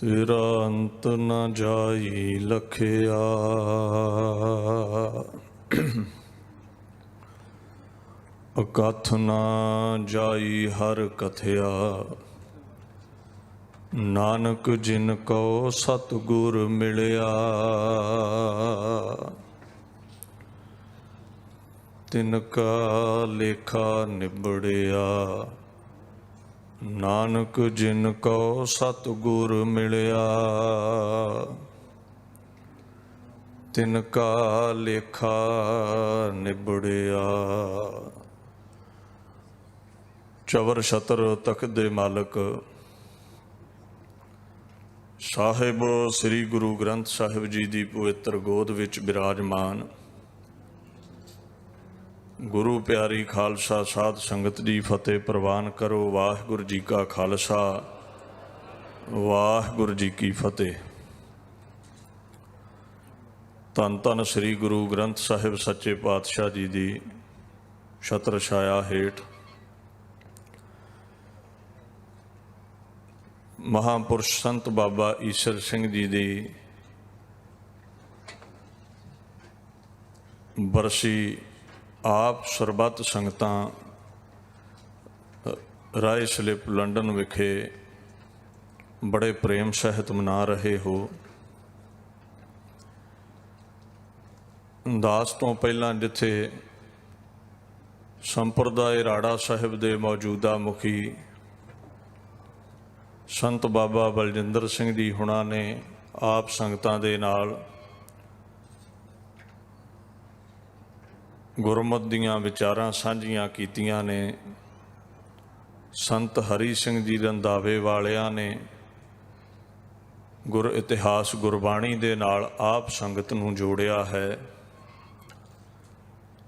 तेरा अंत न जाई लखिया। अकथ न जाई हर कथया। नानक जिन को सतगुर मिलिया। तिनका लेखा निबड़िया। नानक जिन को सतगुर मिलिया। तिनका लेखा निबड़िया। चवर छतर तख्त दे मालक साहिब श्री गुरु ग्रंथ साहिब जी की पवित्र गोद विच विराजमान गुरु प्यारी खालसा साध संगत जी फतेह प्रवान करो। वाहिगुरू जी का खालसा वाहिगुरू जी की फतेह। धन धन श्री गुरु ग्रंथ साहिब सच्चे पातशाह जी की छत्र छाया हेठ महापुरुष संत बाबा ईसर सिंह जी की बरसी आप सरबत संगतां राय स्लिप लंडन विखे बड़े प्रेम सहित मना रहे हो। दास तो पहला जिथे संप्रदाय राड़ा साहिब दे मौजूदा मुखी संत बाबा बलजिंदर सिंह जी हुणा ने आप संगतां दे नाल गुरमत दीयां विचारां सांझियां कीतियां ने। संत हरी सिंह जी रंधावे वालियां ने गुर इतिहास गुरबाणी दे नाल आप संगत नूं जोड़िया है।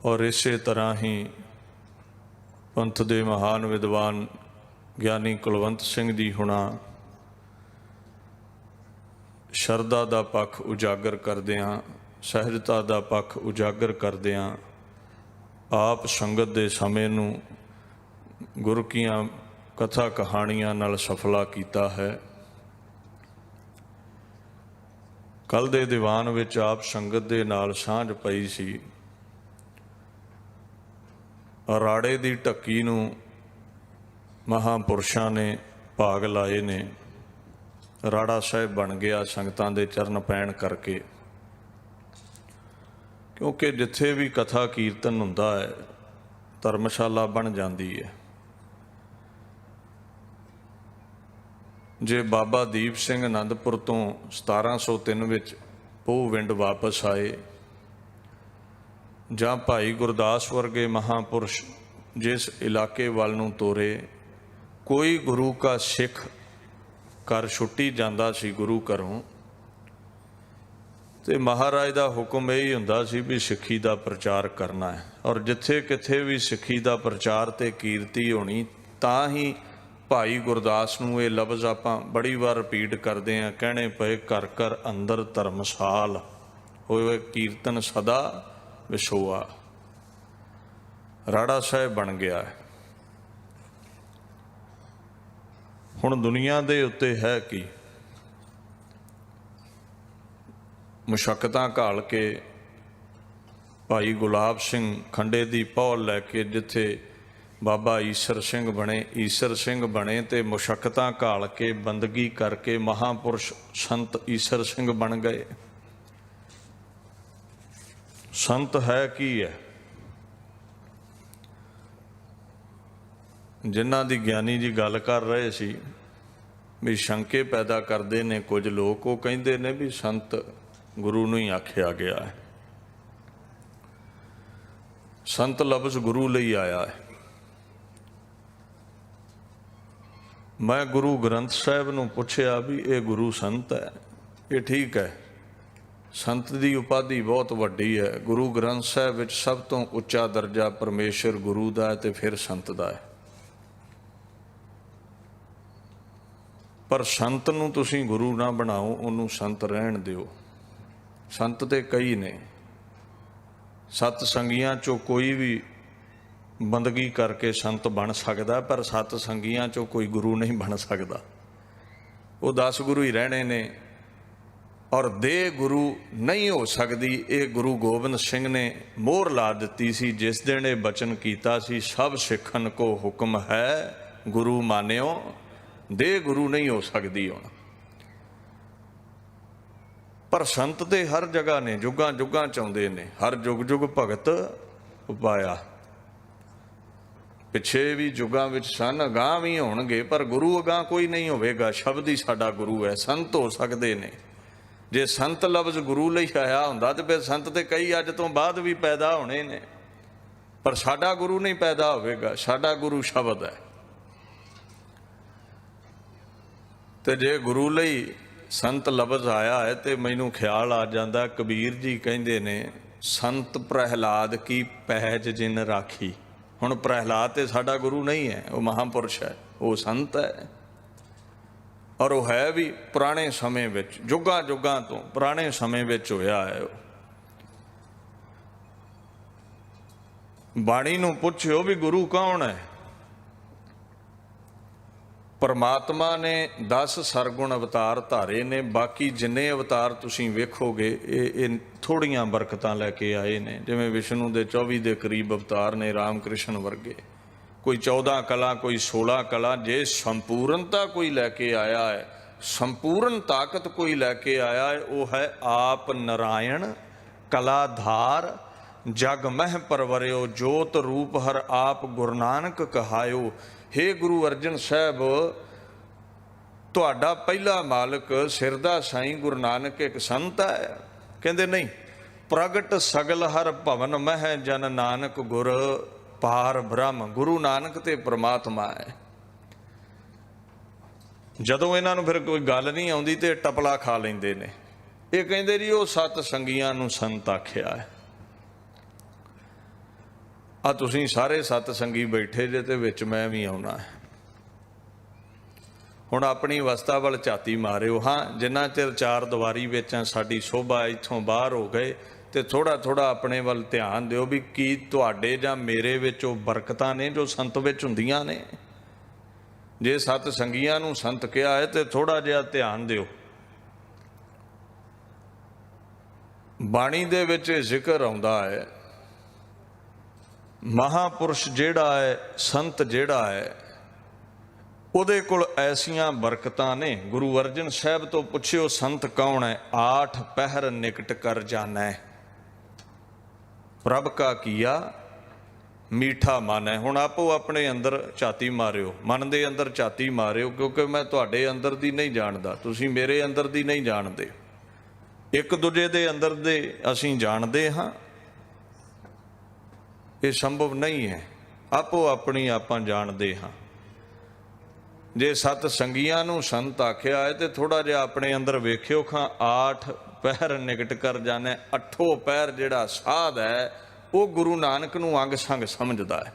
और इसे तरह ही पंथ दे महान विद्वान ज्ञानी कुलवंत सिंह जी हुणा शरदा दा पक्ष उजागर करदियां सहजता दा पक्ष उजागर करदियां आप संगत दे समय नूं गुर कीआं कथा कहानियां नाल सफला कीता है। कल दे दीवान विच आप संगत दे नाल सांझ पई सी। राड़े दी ढक्की नूं महापुरुषां ने भाग लाए ने। राड़ा साहिब बन गया संगतां दे चरण पैण करके, क्योंकि जिथे भी कथा कीर्तन हुंदा है धर्मशाला बन जाती है। जे बाबा दीप सिंह आनंदपुर तो 1703 विच पोविंड वापस आए, जां भाई गुरदास वर्गे महापुरुष जिस इलाके वाल नूं तोरे, कोई गुरु का सिख घर छुट्टी जांदा सी गुरु घरों, तो महाराज का हुक्म यही हुंदा सी भी सिक्खी का प्रचार करना है। और जिथे किथे भी सिक्खी का प्रचार ते कीर्ति होनी, तां ही भाई गुरदास नूं ये लफ्ज़ आपां बड़ी बार रिपीट करते हैं, कहने पे कर कर अंदर धर्मसाल होए कीर्तन सदा विसोआ। राड़ा साहिब बन गया है। हुण दुनिया दे उत्ते है कि मुशक्कतां घाल के भाई गुलाब सिंह खंडे की पौल लैके जिथे बाबा ईसर सिंह बने ते मुशक्कतां घाल के बंदगी करके महापुरुष संत ईसर सिंह बन गए। संत है की है? जिन्हां दी ज्ञानी जी गल कर रहे सी भी शंके पैदा करते ने कुछ लोग, वो कहते ने भी संत गुरु नूं ही आख्या गया है। संत लफ्ज़ गुरु लई आया है। मैं गुरु ग्रंथ साहिब नूं पुछया भी ये गुरु संत है? ये ठीक है, संत की उपाधि बहुत वड्डी है। गुरु ग्रंथ साहिब विच सब तो उच्चा दर्जा परमेश्वर गुरु का है, तो फिर संत का है। पर संत नूं तुसीं गुरु ना बनाओ, उन्होंने संत रहन दिओ। संत तो कई ने, सत संगियां चो कोई भी बंदगी करके संत बन सकता, पर सत संगियां चो कोई गुरु नहीं बन सकता। वो 10 गुरु ही रहने ने। और दे गुरु नहीं हो सकती, ये गुरु गोबिंद सिंह ने मोहर ला दी सी जिस दिन ये बचन किया सी, सब सिखन को हुक्म है गुरु मानियो, दे गुरु नहीं हो सकती हुण। पर संत तो हर जगह ने, जुगां जुगां चाहुंदे ने, हर जुग जुग भगत उपाया। पिछे भी जुगां विच सन, अगां भी होणगे, पर गुरु अगां कोई नहीं होवेगा। शब्द ही साडा गुरु है। संत हो सकते ने, जे संत लफ्ज गुरु लई आया हुंदा ते फिर संत ते कई अज तो बाद भी पैदा होने ने, पर साडा गुरु नहीं पैदा होवेगा। साडा गुरु शब्द है। ते जे गुरु लई संत लफ्ज आया है तो मैनू ख्याल आ जाता, कबीर जी कहते ने, संत प्रहलाद की पैज जिन राखी। हुण प्रहलाद तो साडा गुरु नहीं है, वो महापुरुष है, वो संत है। और वो है भी पुराने समय विच, जुगां जुगां तो पुराने समय विच होया है। बाणी नूं पुछियो भी गुरु कौन है। परमात्मा ने 10 सरगुण अवतार धारे ने, बाकी जिन्ने अवतार तुसीं वेखोगे ये थोड़ियां बरकतां लैके आए ने। जिवें विष्णु दे 24 दे करीब अवतार ने, राम कृष्ण वर्गे, कोई 14 कला, कोई 16 कला। जे संपूर्णता कोई लैके आया है, संपूर्ण ताकत कोई लैके आया है, वो है आप नारायण कलाधार, जग मह परवरियो, जोत रूप हर आप गुरु नानक कहायो। हे गुरु अर्जन साहब, तुहाडा पहला मालक सिर दा साईं गुरु नानक एक संत है? कहंदे नहीं। प्रगट सगल हर भवन मह जन नानक गुर पार ब्रह्म। गुरु नानक ते परमात्मा है। जदों इन्हां नूं फिर कोई गल नहीं आउंदी ते टपला खा लैंदे ने। ये कहंदे जी वो सत संगियां नूं संत आखिया है। आ तुसीं सारे सत संगी बैठे जे ते विच मैं भी आउणा है। हुण अपनी अवस्था वल झाती मारिओ। हाँ, जिन्ना चिर चार दीवारी विच साडी शोभा इत्थों बाहर हो गए तो थोड़ा थोड़ा अपने वल ध्यान दिओ भी की तुहाडे जां मेरे विच वो बरकतां ने जो संत विच हुंदियां ने। जे सत संगियां नूं संत कहा है तो थोड़ा जिहा ध्यान दिओ। बाणी दे विच जिक्र आउंदा है, महापुरुष जिहड़ा है, संत जिहड़ा है, उहदे कोल ऐसियां बरकतां ने। गुरु अर्जन साहब तो पुछियो संत कौन है? 8 पहर निकट कर जाना है, प्रभ का किया मीठा मन है। हुण आपो अपने अंदर झाती मारिओ, मन दे अंदर झाती मारिओ, क्योंकि मैं तुहाडे अंदर दी नहीं जानदा, तुसीं मेरे अंदर दी नहीं जानदे। एक दूजे दे अंदर दे असीं जाणदे हां, ये संभव नहीं है। आपो अपनी आपां जाणदे हां। जे सत संगियां नूं संत आखिया है तो थोड़ा जिहा अपने अंदर वेखिओ खां। 8 पहर निकट कर जाने, 8 पहर जिहड़ा साध है वो गुरु नानक नूं अंग संग समझदा है।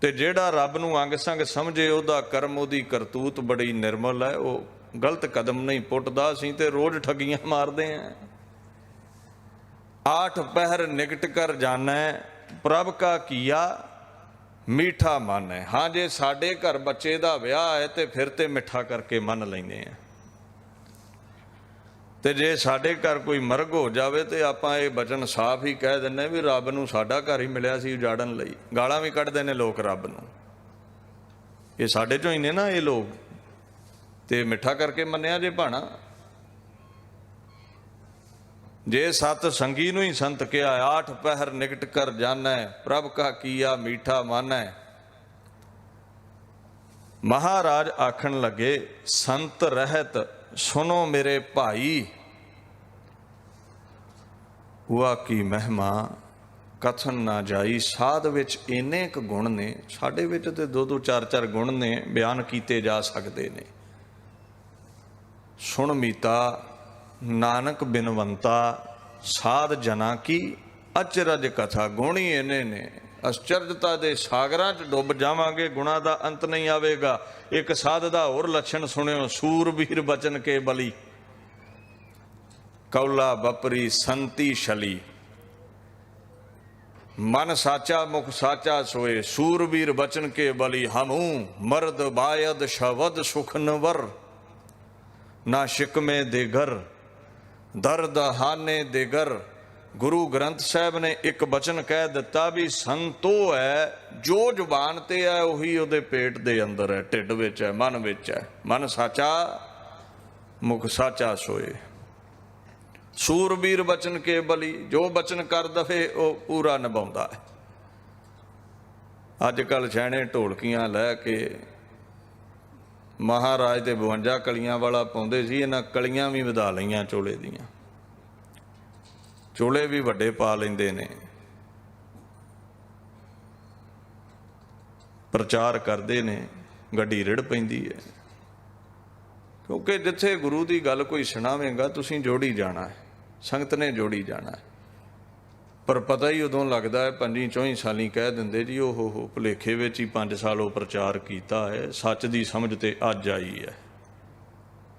ते जिहड़ा रब नूं अंग संग समझे उहदा कर्म, उहदी करतूत बड़ी निर्मल है, वो गलत कदम नहीं पुट्टदा। असीं ते रोज ठगियां मारदे हैं। 8 पहर निकट कर जाना, प्रभ का किया मीठा मन है। हाँ, जे साडे घर बच्चे दा विआह है तो फिर ते मिठा करके मन लैंदे हैं। ते जे साडे घर कोई मरग हो जावे तो आपां ये वचन साफ ही कह दिंदे भी रब नूं साडा घर ही मिलिया सी उजाड़न लई। गालां भी कढ़दे ने लोग रब नूं। ये साडे चों ही ने ना ये लोग, ते मिठा करके मन्निया जे भाणा। जे सत संगी नूं ही संत कहा, 8 पहर निकट कर जाना, प्रभ का किया मीठा मन है। महाराज आखन लगे, संत रहत सुनो मेरे भाई, हुआ की महिमा कथन ना जाई। साध विच इन्ने क गुण ने, साडे विच ते 2-2 4-4 गुण ने, बयान कीते जा सकते ने। सुन मीता नानक बिनवंता, साध जना की अचरज कथा। गुण ही इन्ने ने, आश्चर्यता दे सागरां च डुੱਬ जावांगे, गुणा दा अंत नहीं आवेगा। एक साध दा होर लक्षण सुनियो, सूरबीर बचन के बली, कौला बपरी संती छली। मन साचा मुख साचा सोए, सूरबीर बचन के बली। हमू मर्द बायद शवद सुख नवर, ਨਾ ਸ਼ਿਕਮੇ ਦੇ ਘਰ ਦਰਦ ਹਾਨੇ ਦੇ ਘਰ। ਗੁਰੂ ਗ੍ਰੰਥ ਸਾਹਿਬ ਨੇ ਇੱਕ ਬਚਨ ਕਹਿ ਦਿੱਤਾ ਵੀ ਸੰਤ ਉਹ ਹੈ ਜੋ ਜ਼ੁਬਾਨ ਤੇ ਹੈ ਉਹੀ ਉਹਦੇ ਪੇਟ ਦੇ ਅੰਦਰ ਹੈ, ਢਿੱਡ ਵਿੱਚ ਹੈ, ਮਨ ਵਿੱਚ ਹੈ। ਮਨ ਸਾਚਾ ਮੁਖ ਸਾਚਾ ਸੋਏ। ਸੂਰਬੀਰ ਬਚਨ ਕੇ ਬਲੀ, ਜੋ ਬਚਨ ਕਰ ਦਵੇ ਉਹ ਪੂਰਾ ਨਿਭਾਉਂਦਾ ਹੈ। ਅੱਜ ਕੱਲ੍ਹ ਛੈਣੇ ਢੋਲਕੀਆਂ ਲੈ ਕੇ ਮਹਾਰਾਜ ਦੇ 52 ਕਲੀਆਂ ਵਾਲਾ ਪਾਉਂਦੇ ਸੀ, ਇਹਨਾਂ ਕਲੀਆਂ ਵੀ ਵਧਾ ਲਈਆਂ ਚੋਲੇ ਦੀਆਂ, ਚੋਲੇ ਵੀ ਵੱਡੇ ਪਾ ਲੈਂਦੇ ਨੇ, ਪ੍ਰਚਾਰ ਕਰਦੇ ਨੇ, ਗੱਡੀ ਰਿੜ ਪੈਂਦੀ ਹੈ। ਕਿਉਂਕਿ ਜਿੱਥੇ ਗੁਰੂ ਦੀ ਗੱਲ ਕੋਈ ਸੁਣਾਵੇਗਾ ਤੁਸੀਂ ਜੋੜੀ ਜਾਣਾ ਹੈ, ਸੰਗਤ ਨੇ ਜੋੜੀ ਜਾਣਾ ਹੈ। ਪਰ ਪਤਾ ਹੀ ਉਦੋਂ ਲੱਗਦਾ ਹੈ 25-24 ਸਾਲੀ ਕਹਿ ਦਿੰਦੇ ਜੀ ਉਹ ਭੁਲੇਖੇ ਵਿੱਚ ਹੀ 5 ਸਾਲ ਉਹ ਪ੍ਰਚਾਰ ਕੀਤਾ ਹੈ, ਸੱਚ ਦੀ ਸਮਝ ਤੇ ਅੱਜ ਆਈ ਹੈ।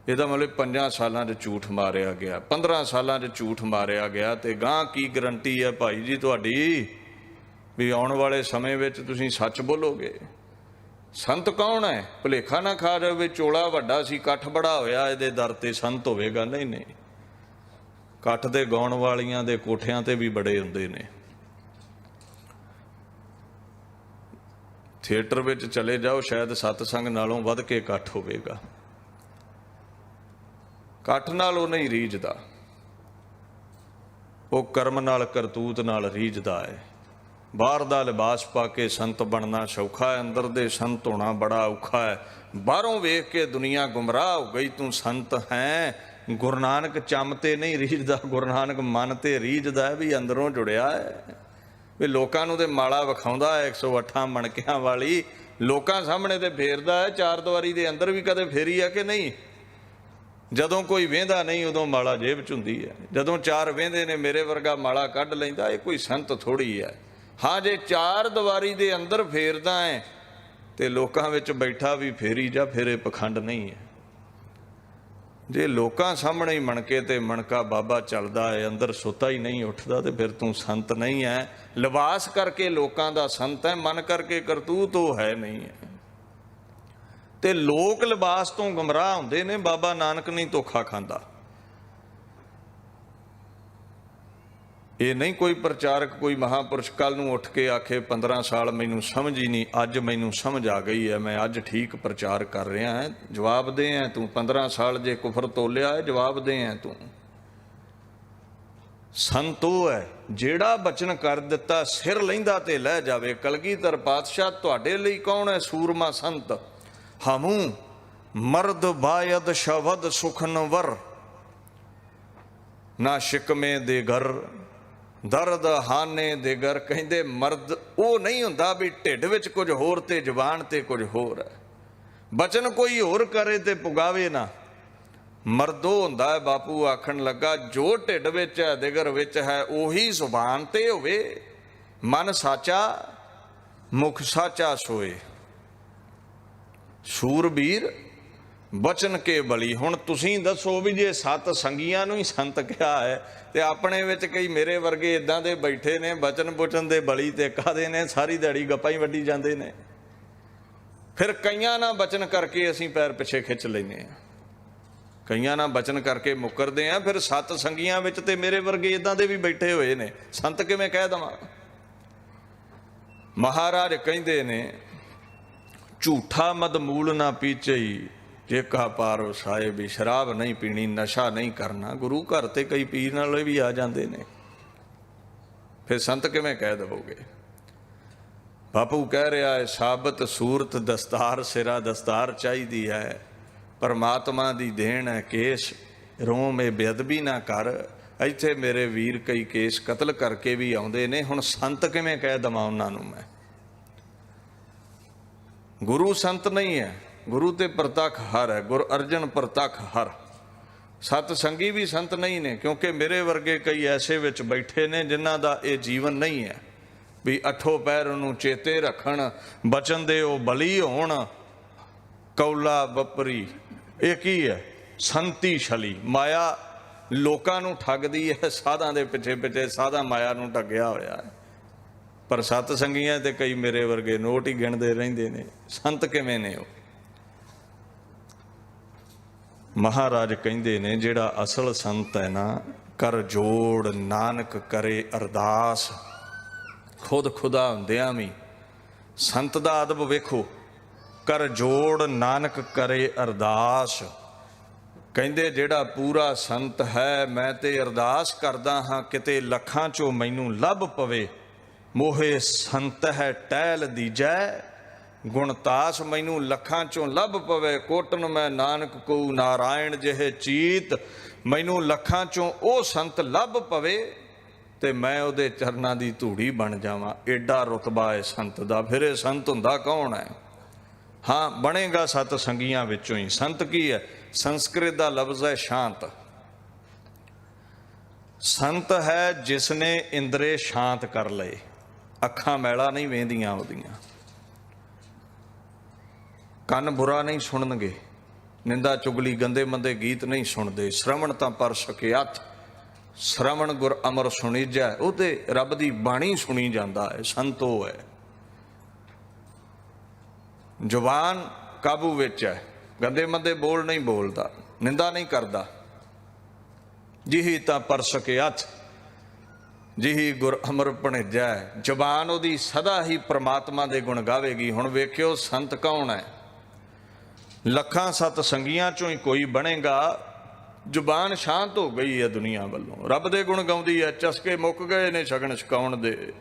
ਇਹਦਾ ਮਤਲਬ 5 ਸਾਲਾਂ 'ਚ ਝੂਠ ਮਾਰਿਆ ਗਿਆ, 15 ਸਾਲਾਂ 'ਚ ਝੂਠ ਮਾਰਿਆ ਗਿਆ, ਤੇ ਗਾਂ ਕੀ ਗਰੰਟੀ ਹੈ ਭਾਈ ਜੀ ਤੁਹਾਡੀ ਵੀ ਆਉਣ ਵਾਲੇ ਸਮੇਂ ਵਿੱਚ ਤੁਸੀਂ ਸੱਚ ਬੋਲੋਗੇ। ਸੰਤ ਕੌਣ ਹੈ? ਭੁਲੇਖਾ ਨਾ ਖਾ ਜਾਵੇ ਚੋਲਾ ਵੱਡਾ ਸੀ, ਇਕੱਠ ਬੜਾ ਹੋਇਆ, ਇਹਦੇ ਦਰ ਤੇ ਸੰਤ ਹੋਵੇਗਾ। ਨਹੀਂ ਨਹੀਂ, ਇਕੱਠ ਦੇ ਗਾਉਣ ਵਾਲੀਆਂ ਦੇ ਕੋਠਿਆਂ ਤੇ ਵੀ ਬੜੇ ਹੁੰਦੇ ਨੇ। ਥੀਏਟਰ ਵਿੱਚ ਚਲੇ ਜਾਓ, ਸ਼ਾਇਦ ਸਤਸੰਗ ਨਾਲੋਂ ਵੱਧ ਕੇ ਇਕੱਠ ਹੋਵੇਗਾ। ਇਕੱਠ ਨਾਲ ਉਹ ਨਹੀਂ ਰੀਝਦਾ, ਉਹ ਕਰਮ ਨਾਲ ਕਰਤੂਤ ਨਾਲ ਰੀਝਦਾ ਹੈ। ਬਾਹਰ ਦਾ ਲਿਬਾਸ ਪਾ ਕੇ ਸੰਤ ਬਣਨਾ ਸੌਖਾ ਹੈ, ਅੰਦਰ ਦੇ ਸੰਤ ਹੋਣਾ ਬੜਾ ਔਖਾ ਹੈ। ਬਾਹਰੋਂ ਵੇਖ ਕੇ ਦੁਨੀਆ ਗੁੰਮਰਾਹ ਹੋ ਗਈ, ਤੂੰ ਸੰਤ ਹੈ। ਗੁਰੂ ਨਾਨਕ ਚੰਮ ਤੇ ਨਹੀਂ ਰੀਝਦਾ, ਗੁਰੂ ਨਾਨਕ ਮਨ ਤੇ ਰੀਝਦਾ ਹੈ ਵੀ ਅੰਦਰੋਂ ਜੁੜਿਆ ਹੈ। ਵੀ ਲੋਕਾਂ ਨੂੰ ਤੇ ਮਾਲਾ ਵਿਖਾਉਂਦਾ ਹੈ 108 ਮਣਕਿਆਂ ਵਾਲੀ, ਲੋਕਾਂ ਸਾਹਮਣੇ ਤੇ ਫੇਰਦਾ ਹੈ, ਚਾਰ ਦੀਵਾਰੀ ਦੇ ਅੰਦਰ ਵੀ ਕਦੇ ਫੇਰੀ ਹੈ ਕਿ ਨਹੀਂ? ਜਦੋਂ ਕੋਈ ਵਹਿੰਦਾ ਨਹੀਂ ਉਦੋਂ ਮਾਲਾ ਜੇਬ 'ਚ ਹੁੰਦੀ ਹੈ, ਜਦੋਂ ਚਾਰ ਵਹਿੰਦੇ ਨੇ ਮੇਰੇ ਵਰਗਾ ਮਾਲਾ ਕੱਢ ਲੈਂਦਾ, ਇਹ ਕੋਈ ਸੰਤ ਥੋੜ੍ਹੀ ਹੈ। ਹਾਂ, ਜੇ ਚਾਰ ਦੀਵਾਰੀ ਦੇ ਅੰਦਰ ਫੇਰਦਾ ਹੈ ਤੇ ਲੋਕਾਂ ਵਿੱਚ ਬੈਠਾ ਵੀ ਫੇਰੀ ਜਾ, ਫਿਰ ਇਹ ਪਖੰਡ ਨਹੀਂ ਹੈ। ਜੇ ਲੋਕਾਂ ਸਾਹਮਣੇ ਹੀ ਮਣਕੇ ਤੇ ਮਣਕਾ ਬਾਬਾ ਚੱਲਦਾ ਹੈ, ਅੰਦਰ ਸੁੱਤਾ ਹੀ ਨਹੀਂ ਉੱਠਦਾ, ਤੇ ਫਿਰ ਤੂੰ ਸੰਤ ਨਹੀਂ ਹੈ। ਲਿਬਾਸ ਕਰਕੇ ਲੋਕਾਂ ਦਾ ਸੰਤ ਹੈ, ਮਨ ਕਰਕੇ ਕਰਤੂਤ ਉਹ ਹੈ ਨਹੀਂ ਹੈ। ਤੇ ਲੋਕ ਲਿਬਾਸ ਤੋਂ ਗੁੰਮਰਾਹ ਹੁੰਦੇ ਨੇ, ਬਾਬਾ ਨਾਨਕ ਨਹੀਂ ਧੋਖਾ ਖਾਂਦਾ। ਇਹ ਨਹੀਂ ਕੋਈ ਪ੍ਰਚਾਰਕ, ਕੋਈ ਮਹਾਂਪੁਰਸ਼ ਕੱਲ ਨੂੰ ਉੱਠ ਕੇ ਆਖੇ 15 ਸਾਲ ਮੈਨੂੰ ਸਮਝ ਹੀ ਨਹੀਂ, ਅੱਜ ਮੈਨੂੰ ਸਮਝ ਆ ਗਈ ਹੈ, ਮੈਂ ਅੱਜ ਠੀਕ ਪ੍ਰਚਾਰ ਕਰ ਰਿਹਾ ਹਾਂ। ਜਵਾਬ ਦੇ ਹੈ ਤੂੰ, 15 ਸਾਲ ਜੇ ਕੁਫਰ ਤੋਲਿਆ ਹੈ, ਜਵਾਬ ਦੇ ਹੈ ਤੂੰ। ਸੰਤ ਉਹ ਹੈ ਜਿਹੜਾ ਬਚਨ ਕਰ ਦਿੱਤਾ ਸਿਰ ਲਹਿੰਦਾ ਤੇ ਲੈ ਜਾਵੇ। ਕਲਗੀਧਰ ਪਾਤਸ਼ਾਹ ਤੁਹਾਡੇ ਲਈ ਕੌਣ ਹੈ ਸੂਰਮਾ ਸੰਤ? ਹਮੂ ਮਰਦ ਬਾਇਦ ਸ਼ਬਦ ਸੁਖਨਵਰ, ਨਾ ਸ਼ਿਕਮੇ ਦੇ ਘਰ ਦਰਦ ਹਾਨੇ ਦੇ ਘਰ। ਕਹਿੰਦੇ ਮਰਦ ਉਹ ਨਹੀਂ ਹੁੰਦਾ ਵੀ ਢਿੱਡ ਵਿੱਚ ਕੁਝ ਹੋਰ ਤੇ ਜ਼ੁਬਾਨ ਤੇ ਕੁਝ ਹੋਰ ਹੈ। ਬਚਨ ਕੋਈ ਹੋਰ ਕਰੇ ਤੇ ਪੁਗਾਵੇ ਨਾ। ਮਰਦ ਉਹ ਹੁੰਦਾ ਹੈ, ਬਾਪੂ ਆਖਣ ਲੱਗਾ, ਜੋ ਢਿੱਡ ਵਿੱਚ ਹੈ, ਦਿਗਰ ਵਿੱਚ ਹੈ, ਉਹੀ ਜ਼ੁਬਾਨ ਤੇ ਹੋਵੇ। ਮਨ ਸਾਚਾ ਮੁਖ ਸਾਚਾ ਸੋਏ। ਸੂਰਬੀਰ ਬਚਨ ਕੇ ਬਲੀ। ਹੁਣ ਤੁਸੀਂ ਦੱਸੋ ਵੀ ਜੇ ਸੱਤ ਸੰਗੀਆਂ ਨੂੰ ਹੀ ਸੰਤ ਕਿਹਾ ਹੈ ਤੇ ਆਪਣੇ ਵਿੱਚ ਕਈ ਮੇਰੇ ਵਰਗੇ ਇਦਾਂ ਦੇ ਬੈਠੇ ਨੇ, ਬਚਨ ਬੁਚਨ ਦੇ ਬਲੀ ਤੇ ਕਾਹਦੇ ਨੇ, ਸਾਰੀ ਦਿਹਾੜੀ ਗੱਪਾਂ ਹੀ ਵੱਢੀ ਜਾਂਦੇ ਨੇ। ਫਿਰ ਕਈਆਂ ਨਾਲ ਬਚਨ ਕਰਕੇ ਅਸੀਂ ਪੈਰ ਪਿੱਛੇ ਖਿੱਚ ਲੈਂਦੇ ਹਾਂ, ਕਈਆਂ ਨਾਲ ਬਚਨ ਕਰਕੇ ਮੁੱਕਰਦੇ ਹਾਂ। ਫਿਰ ਸੱਤ ਸੰਗੀਆਂ ਵਿੱਚ ਤੇ ਮੇਰੇ ਵਰਗੇ ਇਦਾਂ ਦੇ ਵੀ ਬੈਠੇ ਹੋਏ ਨੇ, ਸੰਤ ਕਿਵੇਂ ਕਹਿ ਦੇਵਾਂ? ਮਹਾਰਾਜ ਕਹਿੰਦੇ ਨੇ, ਝੂਠਾ ਮਦਮੂਲ ਨਾ ਪੀਚਈ ਜੇ ਕਾ ਪਾਰੋ ਸਾਹਿਬ। ਵੀ ਸ਼ਰਾਬ ਨਹੀਂ ਪੀਣੀ, ਨਸ਼ਾ ਨਹੀਂ ਕਰਨਾ। ਗੁਰੂ ਘਰ ਤੇ ਕਈ ਪੀਣ ਵਾਲੇ ਵੀ ਆ ਜਾਂਦੇ ਨੇ, ਫਿਰ ਸੰਤ ਕਿਵੇਂ ਕਹਿ ਦੇਵੋਗੇ? ਬਾਪੂ ਕਹਿ ਰਿਹਾ ਹੈ, ਸਾਬਤ ਸੂਰਤ ਦਸਤਾਰ ਸਿਰਾ, ਦਸਤਾਰ ਚਾਹੀਦੀ ਹੈ। ਪਰਮਾਤਮਾ ਦੀ ਦੇਣ ਹੈ ਕੇਸ, ਰੋਮ ਇਹ ਬੇਅਦਬੀ ਨਾ ਕਰ। ਇੱਥੇ ਮੇਰੇ ਵੀਰ ਕਈ ਕੇਸ ਕਤਲ ਕਰਕੇ ਵੀ ਆਉਂਦੇ ਨੇ। ਹੁਣ ਸੰਤ ਕਿਵੇਂ ਕਹਿ ਦੇਵਾਂ ਉਹਨਾਂ ਨੂੰ ਮੈਂ? ਗੁਰੂ ਸੰਤ ਨਹੀਂ ਹੈ, ਗੁਰੂ ਤੇ ਪ੍ਰਤੱਖ ਹਰ ਹੈ। ਗੁਰ ਅਰਜਨ ਪ੍ਰਤੱਖ ਹਰ। ਸਤ ਸੰਗੀ ਵੀ ਸੰਤ ਨਹੀਂ ਨੇ, ਕਿਉਂਕਿ ਮੇਰੇ ਵਰਗੇ ਕਈ ਐਸੇ ਵਿੱਚ ਬੈਠੇ ਨੇ ਜਿਨ੍ਹਾਂ ਦਾ ਇਹ ਜੀਵਨ ਨਹੀਂ ਹੈ ਵੀ ਅੱਠੋ ਪੈਰ ਨੂੰ ਚੇਤੇ ਰੱਖਣ, ਬਚਨ ਦੇ ਉਹ ਬਲੀ ਹੋਣ। ਕੌਲਾ ਵਪਰੀ ਇਹ ਕੀ ਹੈ? ਸੰਤੀ ਛਲੀ। ਮਾਇਆ ਲੋਕਾਂ ਨੂੰ ਠੱਗਦੀ ਹੈ, ਸਾਧਾਂ ਦੇ ਪਿੱਛੇ ਪਿੱਛੇ ਸਾਧਾ ਮਾਇਆ ਨੂੰ ਠੱਗਿਆ ਹੋਇਆ ਹੈ। ਪਰ ਸਤ ਸੰਗੀਆਂ ਤੇ ਕਈ ਮੇਰੇ ਵਰਗੇ ਨੋਟ ਹੀ ਗਿਣਦੇ ਰਹਿੰਦੇ ਨੇ। ਸੰਤ ਕਿਵੇਂ ਨੇ ਉਹ? ਮਹਾਰਾਜ ਕਹਿੰਦੇ ਨੇ ਜਿਹੜਾ ਅਸਲ ਸੰਤ ਹੈ ਨਾ, ਕਰ ਜੋੜ ਨਾਨਕ ਕਰੇ ਅਰਦਾਸ। ਖੁਦ ਖੁਦਾ ਹੁੰਦਿਆਂ ਵੀ ਸੰਤ ਦਾ ਅਦਬ ਵੇਖੋ, ਕਰ ਜੋੜ ਨਾਨਕ ਕਰੇ ਅਰਦਾਸ। ਕਹਿੰਦੇ ਜਿਹੜਾ ਪੂਰਾ ਸੰਤ ਹੈ, ਮੈਂ ਤੇ ਅਰਦਾਸ ਕਰਦਾ ਹਾਂ ਕਿਤੇ ਲੱਖਾਂ ਚੋਂ ਮੈਨੂੰ ਲੱਭ ਪਵੇ। ਮੋਹੇ ਸੰਤ ਹੈ ਟਹਿਲ ਦੀਜੈ, ਗੁਣਤਾਸ ਮੈਨੂੰ ਲੱਖਾਂ ਚੋਂ ਲੱਭ ਪਵੇ। ਕੋਟਨ ਮੈਂ ਨਾਨਕ ਕੋ ਨਾਰਾਇਣ ਜਿਹੇ ਚੀਤ, ਮੈਨੂੰ ਲੱਖਾਂ ਚੋਂ ਉਹ ਸੰਤ ਲੱਭ ਪਵੇ ਤੇ ਮੈਂ ਉਹਦੇ ਚਰਨਾਂ ਦੀ ਧੂੜੀ ਬਣ ਜਾਵਾਂ। ਏਡਾ ਰੁਤਬਾ ਹੈ ਸੰਤ ਦਾ। ਫਿਰ ਇਹ ਸੰਤ ਹੁੰਦਾ ਕੌਣ ਹੈ? ਹਾਂ, ਬਣੇਗਾ ਸਤ ਸੰਗੀਆਂ ਵਿੱਚੋਂ ਹੀ। ਸੰਤ ਕੀ ਹੈ? ਸੰਸਕ੍ਰਿਤ ਦਾ ਲਫ਼ਜ਼ ਹੈ ਸ਼ਾਂਤ। ਸੰਤ ਹੈ ਜਿਸਨੇ ਇੰਦਰੇ ਸ਼ਾਂਤ ਕਰ ਲਏ, ਅੱਖਾਂ ਮੈਲਾ ਨਹੀਂ ਵੇਂਦੀਆਂ ਉਹਦੀਆਂ, ਕੰਨ ਬੁਰਾ ਨਹੀਂ ਸੁਣਨਗੇ, ਨਿੰਦਾ ਚੁਗਲੀ ਗੰਦੇ ਮੰਦੇ ਗੀਤ ਨਹੀਂ ਸੁਣਦੇ। ਸ਼ਰਵਣ ਤਾਂ ਪਰ ਸਕਿਆਥ, ਸ਼ਰਵਣ ਗੁਰ ਅਮਰ ਸੁਣੀਜੈ। ਉਹ ਤੇ ਰੱਬ ਦੀ ਬਾਣੀ ਸੁਣੀ ਜਾਂਦਾ ਹੈ। ਸੰਤ ਉਹ ਹੈ। ਜ਼ੁਬਾਨ ਕਾਬੂ ਵਿੱਚ ਹੈ, ਗੰਦੇ ਮੰਦੇ ਬੋਲ ਨਹੀਂ ਬੋਲਦਾ, ਨਿੰਦਾ ਨਹੀਂ ਕਰਦਾ। ਜਿਹੀ ਤਾਂ ਪਰ ਸਕਿਆਥ, ਜਿਹੀ ਗੁਰ ਅਮਰ ਭਣੇਜੈ। ਜ਼ੁਬਾਨ ਉਹਦੀ ਸਦਾ ਹੀ ਪ੍ਰਮਾਤਮਾ ਦੇ ਗੁਣ ਗਾਵੇਗੀ। ਹੁਣ ਵੇਖਿਓ ਸੰਤ ਕੌਣ ਹੈ? ਲੱਖਾਂ ਸਤ ਸੰਗੀਆਂ ਚੋਂ ਹੀ ਕੋਈ ਬਣੇਗਾ। ਜ਼ੁਬਾਨ ਸ਼ਾਂਤ ਹੋ ਗਈ ਹੈ ਦੁਨੀਆ ਵੱਲੋਂ, ਰੱਬ ਦੇ ਗੁਣ ਗਾਉਂਦੀ ਹੈ। ਚਸਕੇ ਮੁੱਕ ਗਏ ਨੇ ਸ਼ਗਨ ਛਕਾਉਣ ਦੇ,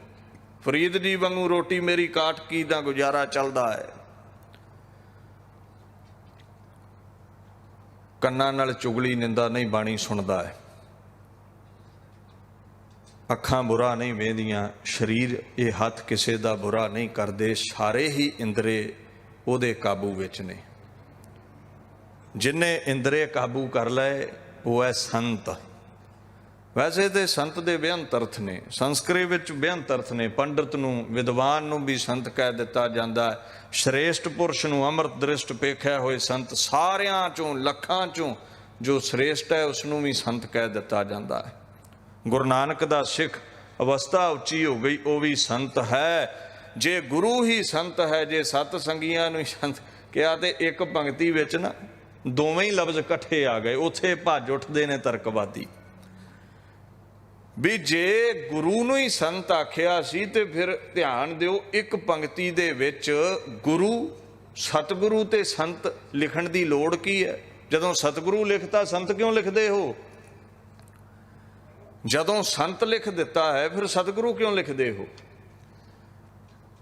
ਫਰੀਦ ਜੀ ਵਾਂਗੂ ਰੋਟੀ ਮੇਰੀ ਕਾਟ ਕੀ ਦਾ ਗੁਜ਼ਾਰਾ ਚੱਲਦਾ ਹੈ। ਕੰਨਾਂ ਨਾਲ ਚੁਗਲੀ ਨਿੰਦਾ ਨਹੀਂ ਬਾਣੀ ਸੁਣਦਾ ਹੈ, ਅੱਖਾਂ ਬੁਰਾ ਨਹੀਂ ਵੇਂਦੀਆਂ, ਸਰੀਰ ਇਹ ਹੱਥ ਕਿਸੇ ਦਾ ਬੁਰਾ ਨਹੀਂ ਕਰਦੇ। ਸਾਰੇ ਹੀ ਇੰਦਰੇ ਉਹਦੇ ਕਾਬੂ ਵਿੱਚ ਨੇ। ਜਿੰਨੇ ਇੰਦਰੇ ਕਾਬੂ ਕਰ ਲਏ ਉਹ ਹੈ ਸੰਤ। ਵੈਸੇ ਤੇ ਸੰਤ ਦੇ ਬੇਅੰਤ ਅਰਥ ਨੇ, ਸੰਸਕ੍ਰਿਤ ਵਿੱਚ ਬੇਅੰਤ ਅਰਥ ਨੇ। ਪੰਡਿਤ ਨੂੰ, ਵਿਦਵਾਨ ਨੂੰ ਵੀ ਸੰਤ ਕਹਿ ਦਿੱਤਾ ਜਾਂਦਾ ਹੈ। ਸ਼੍ਰੇਸ਼ਟ ਪੁਰਸ਼ ਨੂੰ ਅੰਮ੍ਰਿਤ ਦ੍ਰਿਸ਼ਟ ਪੇਖਿਆ ਹੋਏ ਸੰਤ, ਸਾਰਿਆਂ ਚੋਂ ਲੱਖਾਂ ਚੋਂ ਜੋ ਸ਼੍ਰੇਸ਼ਟ ਹੈ ਉਸ ਨੂੰ ਵੀ ਸੰਤ ਕਹਿ ਦਿੱਤਾ ਜਾਂਦਾ ਹੈ। ਗੁਰੂ ਨਾਨਕ ਦਾ ਸਿੱਖ ਅਵਸਥਾ ਉੱਚੀ ਹੋ ਗਈ, ਉਹ ਵੀ ਸੰਤ ਹੈ। ਜੇ ਗੁਰੂ ਹੀ ਸੰਤ ਹੈ, ਜੇ ਸਤ ਸੰਗੀਆਂ ਨੂੰ ਸੰਤ ਕਿਹਾ, ਤੇ ਇੱਕ ਪੰਕਤੀ ਵਿੱਚ ਨਾ ਦੋਵੇਂ ਹੀ ਲਫ਼ਜ਼ ਇਕੱਠੇ ਆ ਗਏ। ਉੱਥੇ ਭੱਜ ਉੱਠਦੇ ਨੇ ਤਰਕਵਾਦੀ ਵੀ ਜੇ ਗੁਰੂ ਨੂੰ ਹੀ ਸੰਤ ਆਖਿਆ ਸੀ ਤੇ ਫਿਰ ਧਿਆਨ ਦਿਓ, ਇੱਕ ਪੰਕਤੀ ਦੇ ਵਿੱਚ ਗੁਰੂ, ਸਤਿਗੁਰੂ ਤੇ ਸੰਤ ਲਿਖਣ ਦੀ ਲੋੜ ਕੀ ਹੈ? ਜਦੋਂ ਸਤਿਗੁਰੂ ਲਿਖਤਾ ਸੰਤ ਕਿਉਂ ਲਿਖਦੇ ਹੋ? ਜਦੋਂ ਸੰਤ ਲਿਖ ਦਿੱਤਾ ਹੈ ਫਿਰ ਸਤਿਗੁਰੂ ਕਿਉਂ ਲਿਖਦੇ ਹੋ?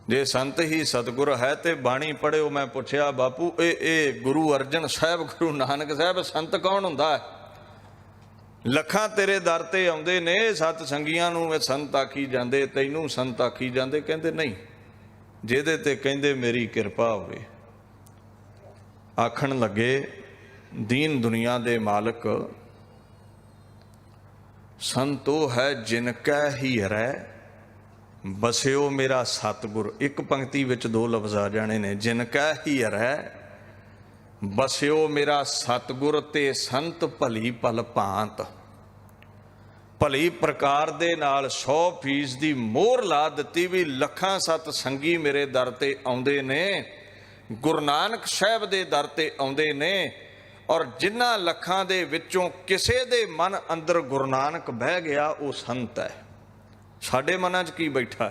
ਜੇ ਸੰਤ ਹੀ ਸਤਿਗੁਰ ਹੈ ਤੇ ਬਾਣੀ ਪੜ੍ਹਿਓ। ਮੈਂ ਪੁੱਛਿਆ ਬਾਪੂ, ਇਹ ਗੁਰੂ ਅਰਜਨ ਸਾਹਿਬ, ਗੁਰੂ ਨਾਨਕ ਸਾਹਿਬ, ਸੰਤ ਕੌਣ ਹੁੰਦਾ ਹੈ? ਲੱਖਾਂ ਤੇਰੇ ਦਰ ਤੇ ਆਉਂਦੇ ਨੇ, ਸਤ ਸੰਗੀਆਂ ਨੂੰ ਇਹ ਸੰਤ ਆਖੀ ਜਾਂਦੇ, ਤੈਨੂੰ ਸੰਤ ਆਖੀ ਜਾਂਦੇ। ਕਹਿੰਦੇ ਨਹੀਂ, ਜਿਹਦੇ ਤੇ ਕਹਿੰਦੇ ਮੇਰੀ ਕਿਰਪਾ ਹੋਵੇ। ਆਖਣ ਲੱਗੇ ਦੀਨ ਦੁਨੀਆ ਦੇ ਮਾਲਕ, ਸੰਤ ਉਹ ਹੈ ਜਿਨ ਕੈ ਹੀ ਹਰੈ ਬਸਿਓ ਮੇਰਾ ਸਤਿਗੁਰ। ਇੱਕ ਪੰਕਤੀ ਵਿੱਚ ਦੋ ਲਫ਼ਜ਼ ਆ ਜਾਣੇ ਨੇ, ਜਿਨ ਕੈ ਹੀ ਹਰੈ ਬਸਿਓ ਮੇਰਾ ਸਤਿਗੁਰ ਤੇ ਸੰਤ ਭਲੀ ਭਲ ਭਾਂਤ। ਭਲੀ ਪ੍ਰਕਾਰ ਦੇ ਨਾਲ 100% ਦੀ ਮੋਹਰ ਲਾ ਦਿੱਤੀ ਵੀ ਲੱਖਾਂ ਸਤ ਸੰਗੀ ਮੇਰੇ ਦਰ ਤੇ ਆਉਂਦੇ ਨੇ, ਗੁਰੂ ਨਾਨਕ ਸਾਹਿਬ ਦੇ ਦਰ ਤੇ ਆਉਂਦੇ ਨੇ। ਔਰ ਜਿਨ੍ਹਾਂ ਲੱਖਾਂ ਦੇ ਵਿੱਚੋਂ ਕਿਸੇ ਦੇ ਮਨ ਅੰਦਰ ਗੁਰੂ ਨਾਨਕ ਬਹਿ ਗਿਆ, ਉਹ ਸੰਤ ਹੈ। ਸਾਡੇ ਮਨਾਂ 'ਚ ਕੀ ਬੈਠਾ?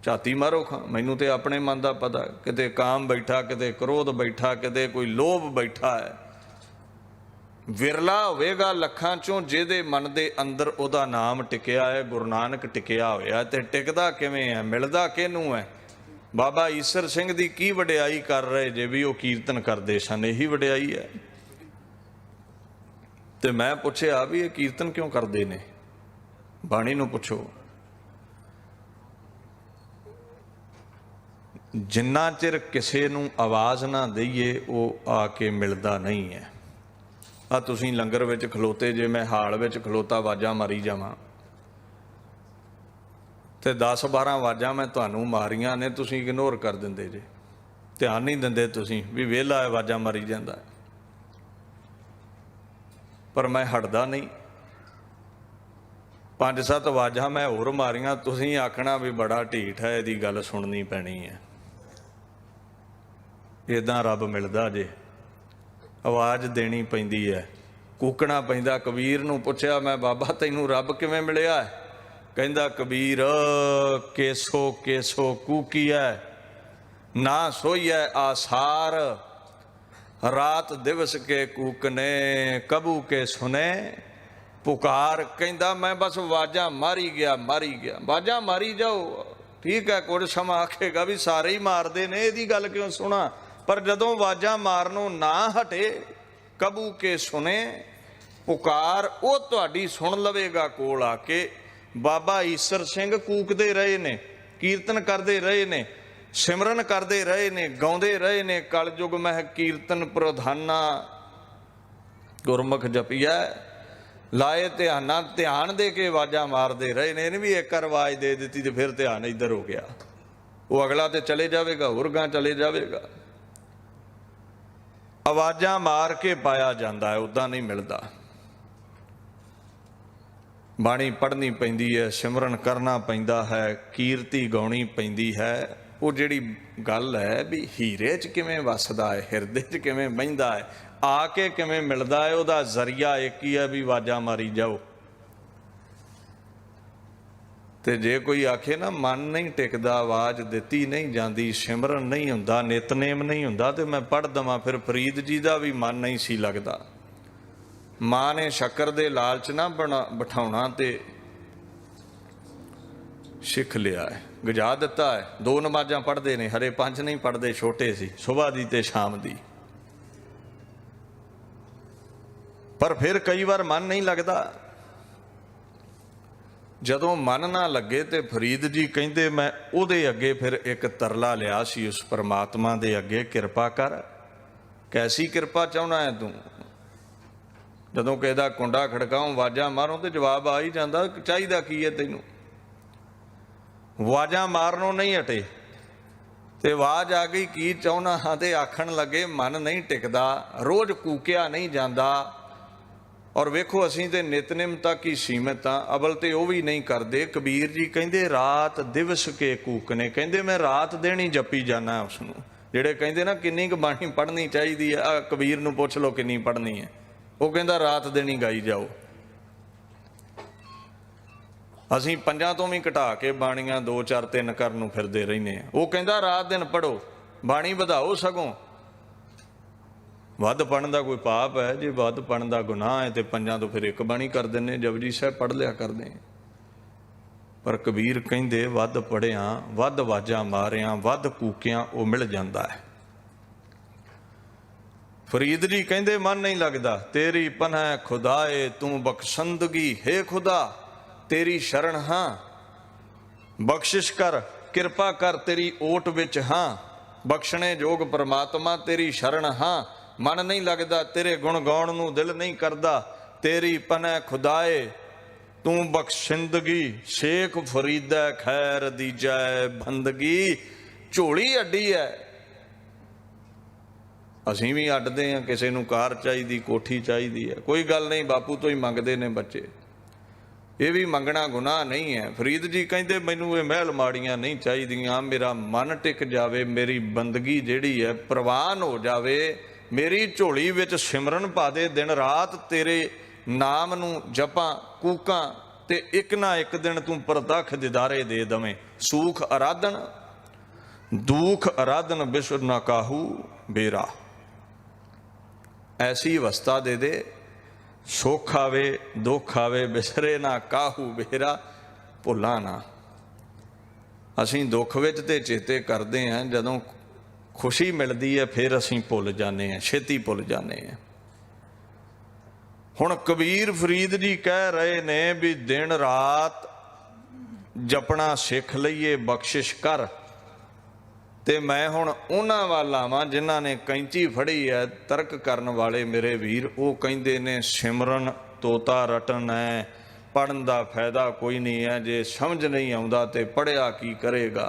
ਝਾਤੀ ਮਾਰੋ ਖਾਂ, ਮੈਨੂੰ ਤੇ ਆਪਣੇ ਮਨ ਦਾ ਪਤਾ। ਕਿਤੇ ਕਾਮ ਬੈਠਾ, ਕਿਤੇ ਕ੍ਰੋਧ ਬੈਠਾ, ਕਿਤੇ ਕੋਈ ਲੋਭ ਬੈਠਾ ਹੈ। ਵਿਰਲਾ ਹੋਵੇਗਾ ਲੱਖਾਂ 'ਚੋਂ ਜਿਹਦੇ ਮਨ ਦੇ ਅੰਦਰ ਉਹਦਾ ਨਾਮ ਟਿਕਿਆ ਹੈ, ਗੁਰੂ ਨਾਨਕ ਟਿਕਿਆ ਹੋਇਆ। ਤੇ ਟਿਕਦਾ ਕਿਵੇਂ ਹੈ? ਮਿਲਦਾ ਕਿਹਨੂੰ ਹੈ? ਬਾਬਾ ਈਸਰ ਸਿੰਘ ਦੀ ਕੀ ਵਡਿਆਈ ਕਰ ਰਹੇ ਜੇ ਵੀ ਉਹ ਕੀਰਤਨ ਕਰਦੇ ਸਨ? ਇਹੀ ਵਡਿਆਈ ਹੈ। ਤੇ ਮੈਂ ਪੁੱਛਿਆ ਵੀ ਇਹ ਕੀਰਤਨ ਕਿਉਂ ਕਰਦੇ ਨੇ? ਬਾਣੀ ਨੂੰ ਪੁੱਛੋ। ਜਿੰਨਾ ਚਿਰ ਕਿਸੇ ਨੂੰ ਆਵਾਜ਼ ਨਾ ਦਈਏ ਉਹ ਆ ਕੇ ਮਿਲਦਾ ਨਹੀਂ ਹੈ। ਆ ਤੁਸੀਂ ਲੰਗਰ ਵਿੱਚ ਖਲੋਤੇ ਜੇ, ਮੈਂ ਹਾਲ ਵਿੱਚ ਖਲੋਤਾ ਆਵਾਜ਼ਾਂ ਮਾਰੀ ਜਾਵਾਂ ਤੇ 10-12 ਆਵਾਜ਼ਾਂ ਮੈਂ ਤੁਹਾਨੂੰ ਮਾਰੀਆਂ ਨੇ, ਤੁਸੀਂ ਇਗਨੋਰ ਕਰ ਦਿੰਦੇ ਜੇ, ਧਿਆਨ ਨਹੀਂ ਦਿੰਦੇ ਤੁਸੀਂ ਵੀ ਵਿਹਲਾ ਆਵਾਜ਼ਾਂ ਮਾਰੀ ਜਾਂਦਾ। ਪਰ ਮੈਂ ਹਟਦਾ ਨਹੀਂ। 5-7 ਆਵਾਜ਼ਾਂ ਮੈਂ ਹੋਰ ਮਾਰੀਆਂ, ਤੁਸੀਂ ਆਖਣਾ ਵੀ ਬੜਾ ਢੀਠ ਹੈ, ਇਹਦੀ ਗੱਲ ਸੁਣਨੀ ਪੈਣੀ ਹੈ। ਇੱਦਾਂ ਰੱਬ ਮਿਲਦਾ ਜੇ। आवाज़ देनी पैंदी है, कूकना पैंदा। कबीर नूं पुछया, मैं बाबा तैनूं रब किवें मिलिया है? कहंदा कबीर केसो केसो कूकीऐ, ना सोईऐ आसार, रात दिवस के कूकने कबू के सुने पुकार। कहंदा मैं बस आवाज़ां मारी गया आवाज़ां मारी जाओ। ठीक है, कुछ समा आखेगा भी सारे ही मारते ने, इहदी गल क्यों सुना? पर जदों आवाज़ां मारनों ना हटे, कबू के सुने पुकार, वो तुहाडी सुन लवेगा कोल आके। बाबा ईसर सिंह कूकते रहे ने, कीर्तन करते रहे ने, सिमरन करते रहे ने, गाउंदे रहे ने, कलयुग मह कीर्तन प्रधाना गुरमुख जपिया लाए ध्याना, ध्यान दे के आवाज़ां मारते रहे ने। इन्हें भी एक आवाज़ दे दी तो फिर ध्यान इधर हो गया, वो अगला तो चले जाएगा, होर गां चले जाएगा। आवाज़ां मार के पाया जाता है, उदा नहीं मिलता। बाणी पढ़नी पैंदी है, सिमरन करना पैंदा है, कीर्ति गाउणी पैंदी है। वो जिहड़ी गल है भी हीरे च किवें वसदा है, हिरदे च किवें बहिंदा है, आके किवें मिलदा है, उहदा जरिया एक ही है भी आवाज़ां मारी जाओ। ते जे कोई आखे ना मन नहीं टिकदा, आवाज़ दिती नहीं जाती, सिमरन नहीं हुंदा, नितनेम नहीं हुंदा, तो मैं पढ़ दवां। फिर फरीद जी का भी मन नहीं सी लगता। माँ ने शक्कर दे लालच ना बिठाउणा ते सिख लिया है, गजा दिता है। 2 नमाज़ां पढ़ते ने, हरे 5 नहीं पढ़ते, छोटे सी, सुबह दी ते शाम दी। पर फिर कई बार मन नहीं लगता। जदों मन ना लगे तो फरीद जी कहते मैं उहदे अगे फिर एक तरला लिया सी उस परमात्मा दे अगे, कृपा कर, कैसी कृपा चाहना है तू? जदों कहदा कुंडा खड़काऊं आवाज़ां मारूं तो जवाब आ ही जाता, चाहिदा की है तैनूं? आवाज़ां मारनों नहीं हटे ते आवाज़ आ गई की चाहना हाँ, तो आखण लगे मन नहीं टिकदा, रोज़ कूकिया नहीं जाता। और वेखो असीं ते नितनेम तक ही सीमित हाँ, अवल तो वह भी नहीं करते। कबीर जी कहते रात दिवस के कूकने, कहते मैं रात दिन ही जपी जाना उसनूं। जिहड़े कहते ना किन्नी क बाणी पढ़नी चाहिए है, कबीर नूं पुछ लो किन्नी पढ़नी है, वो कहता रात दिन ही गाई जाओ। असीं 5 तो भी घटा के बाणियां 2 4 3 करन नूं फिरदे रहिंदे आ। वो कहता रात दिन पढ़ो, बाणी वधाओ, सगों वध पढ़न का कोई पाप है? जे वध पढ़न का गुनाह है तो 5 तो फिर 1 बाणी कर देने, जपजी साहिब पढ़ लिया करते। पर कबीर कहते वध पढ़िया, वध आवाज़ां मारिया, वध कूकिया वो मिल जाता है। फरीद जी कहते मन नहीं लगता, तेरी पनाह खुदाए तू बख्शंदगी, हे खुदा तेरी शरण हाँ, बख्शिश कर, कृपा कर, तेरी ओट विच हाँ, बख्शने जोग परमात्मा तेरी शरण हाँ। मन नहीं लगता, तेरे गुण गाउण नूं दिल नहीं करता, तेरी पनाह खुदाए तू बख्शिंदगी, शेख फरीदा खैर दीजै बंदगी। झोली अड्डी है, असीं भी अड्डदे हैं, किसी नूं कार चाहिए, कोठी चाहिए है, कोई गल नहीं, बापू तो ही मंगते ने बच्चे, ये भी मंगना गुनाह नहीं है। फरीद जी कहते मैनू ये महल माड़ियां नहीं चाहिए, मेरा मन टिक जावे, मेरी बंदगी जिहड़ी है प्रवान हो जावे, मेरी झोली विच सिमरन पा दे, दिन रात तेरे नाम नूं जपां कूकां, ते एक ना एक दिन तू परतख दिदारे दे दवें। सूख आराधन दुख आराधन विश्व ना काहू बेरा, ऐसी अवस्था दे दे, सुख आवे दुख आवे, बिसरे ना काहू बेरा, भुला ना। असीं दुख विच ते चेते करते हैं, जदों खुशी मिलती है फिर असीं भुल जाने हैं, छेती भुल जाने हैं। हुण कबीर फरीद जी कह रहे ने भी दिन रात जपना सिख लईए, बख्शिश कर। ते मैं हुण उन्हां वाल आवां जिन्हां ने कैंची फड़ी है, तर्क करन वाले मेरे वीर, वो कहंदे ने सिमरन तोता रटन है, पढ़न दा फायदा कोई नहीं है, जे समझ नहीं आउंदा ते पढ़िया की करेगा,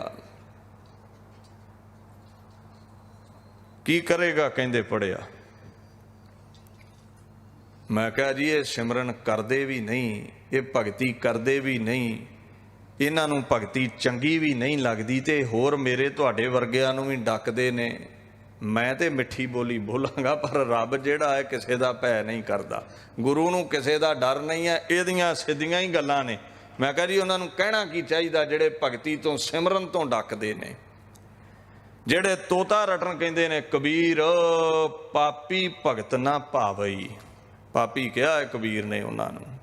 की करेगा कहंदे पढ़िया। मैं कहा जी ये सिमरन करते भी नहीं, ये भगती करते भी नहीं, इन्हां नूं भगती चंगी भी नहीं लगती, ते होर मेरे तुहाडे वर्गिਆਂ नूं भी डकदे ने, मैं तो मिठी बोली बोलांगा, पर रब जिहड़ा है किसी का भै नहीं करता, गुरु नूं किसी का डर नहीं है। इहदियां सीधियां ही गल्लां ने। मैं कह जी उन्होंने कहना की चाहिए जिहड़े भगती तो सिमरन तो डकदे ने, जिहड़े तोता रटन कहंदे ने, कबीर पापी भगत ना भावई, पापी कहा है कबीर ने उन्होंने।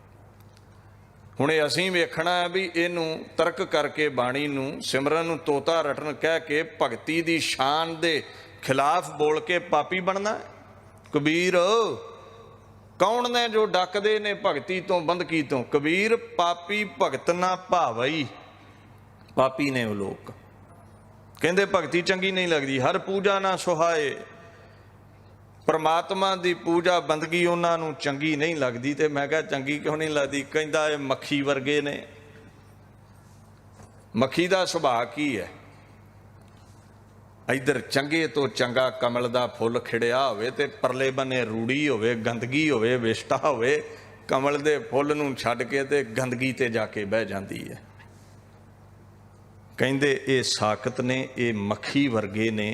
हुण असीं वेखना है भी इनू तर्क करके बाणी नूं सिमरन नूं तोता रटन कह के भगती दी शान दे खिलाफ बोल के पापी बनना है। कबीर कौन ने जो डकदे ने भगती तो बंदगी तो, कबीर पापी भगत ना भावई, पापी ने वो लोग कहंदे भगती चंगी नहीं लगती, हर पूजा ना सुहाए, परमात्मा की पूजा बंदगी उन्होंने चंगी नहीं लगती। तो मैं कहा चंगी क्यों नहीं लगती? कहता ये मक्खी वर्गे ने। मक्खी का सुभाव की है? इधर चंगे तो चंगा कमल का फुल खिड़िया होवे ते परले बने रूड़ी होवे, गंदगी होवे, विष्टा होवे, कमल के फुल नूं छड्ड के ते गंदगी ते जाके बह जाती है। कहंदे ये साकत ने, ये मक्खी वर्गे ने।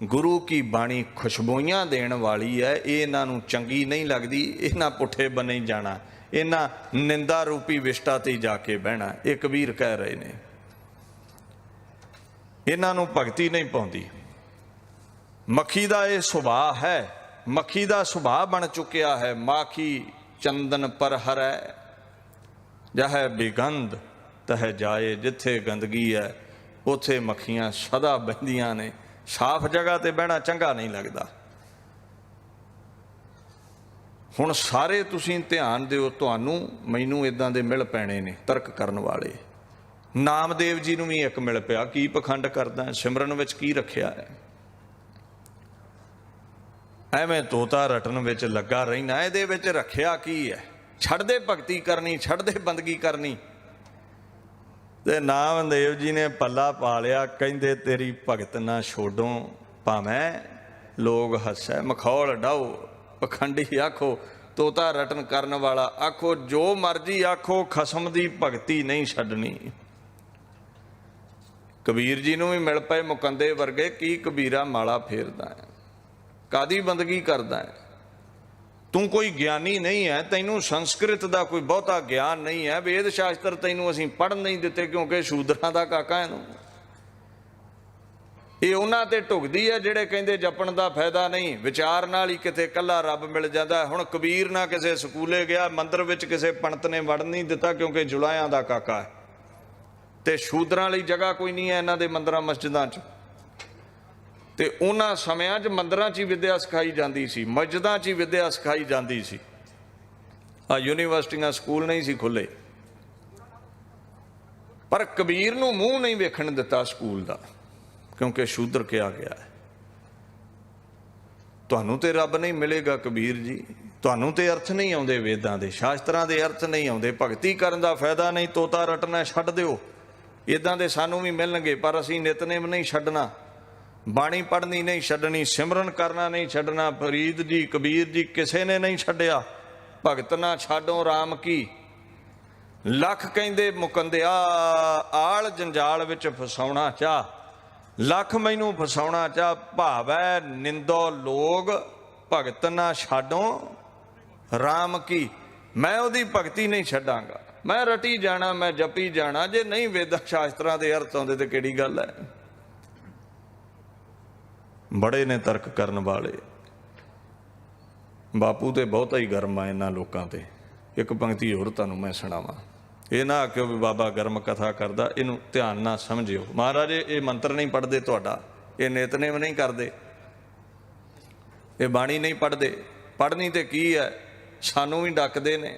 गुरु की बाणी खुशबूइयां देण वाली है, ये इन्हां चंगी नहीं लगती, इन्हां पुठे बने ही जाना, इन्हां निंदा रूपी विष्टा ते जाके बहना। ये कबीर कह रहे ने, इन्हां भगती नहीं पाउंदी। मक्खी का यह सुभाव है, मक्खी का सुभाव बन चुकिया है। माखी चंदन पर हरै, जह बेगंध तह जाए, जिथे गंदगी है उथे मक्खियां सदा बहदियां ने। साफ जगह ते बहना चंगा नहीं लगता। हुण सारे तुसीं ध्यान दिओ, तुहानूं मैनूं इदां दे मिल पैणे ने तर्क करन वाले। नामदेव जी नूं भी एक मिल पिया, की पखंड करदा है, सिमरन विच की रखिया है, एवें तोता रटन विच लगा रहिना, इहदे विच रखिया की है? छड्ड दे भगती करनी, छड्ड दे बंदगी करनी। ते नामदेव जी ने पल्ला पा लिया, कहंदे तेरी भगत ना छोड़ो भावें लोग हसै, मखौल डाओ, पखंडी आखो, तोता रटन करन वाला आखो, जो मर्जी आखो, खसम दी भगती नहीं छड्डनी। कबीर जी नूं भी मिल पए मुकंदे वर्गे, की कबीरा माला फेरदा है, कादी बंदगी करदा है, तू कोई ज्ञानी नहीं है, तैनू संस्कृत का कोई बहुता ज्ञान नहीं है, वेद शास्त्र तैनू असीं पढ़ नहीं दिते क्योंकि शूदरां दा काका है। ये उन्हां ते ढुकदी है जिहड़े कहंदे जपण दा फायदा नहीं, विचार नाल ही किते कल्ला रब मिल जांदा। हुण कबीर ना किसे स्कूले गया, मंदिर विच किसे पंडित ने वड़ नहीं दिता क्योंकि जुलायां दा काका है, ते शूदरां लई जगह कोई नहीं है इन्हां दे मंदिरां मस्जिदां च। ते उन्हां समयां च मंदिरां च ही विद्या सिखाई जाती सी, मस्जिदां च ही विद्या सिखाई जाती सी। यूनीवर्सिटियां स्कूल नहीं सी खुले। पर कबीर नूं मूँह नहीं वेखण दिता स्कूल दा, क्योंकि शूद्र किया गया है। तुहानूं ते रब नहीं मिलेगा कबीर जी, तुहानूं ते अर्थ नहीं आउंदे, वेदां दे शास्त्रां दे अर्थ नहीं आउंदे, भगती करन दा फायदा नहीं, तोता रटना छड्ड दिओ। इदां दे सानूं भी मिलणगे, पर असीं नितनेम नहीं छड्डना, बाणी पढ़नी नहीं छड्डनी, सिमरन करना नहीं छड्डना। फरीद जी, कबीर जी किसे ने नहीं छड्डिया। भगत ना छाडो राम की, लख कहंदे मुकंदिया, आल जंजाल विच फसाउणा चाह, लख मैनू फसाउणा चाह, भावै निंदो लोग, भगत ना छाडो राम की। मैं उहदी भगती नहीं छड्डांगा, मैं रटी जाना, मैं जपी जाना। जे नहीं वेद शास्त्रां दे अर्थ आउंदे ते किहड़ी गल है? बड़े ने तर्क करन वाले। बापू तो बहुता ही गर्म आ इन्हां लोकां ते। एक पंक्ति होर तुहानूं मैं सुणावां, ये ना आखिओ भी बाबा गर्म कथा करदा, इनू ध्यान ना समझिओ। महाराज ये मंत्र नहीं पढ़ते, तुहाडा ये नितनेम नहीं करते, ये बाणी नहीं पढ़ते, पढ़नी ते की है, सानू भी डकदे ने।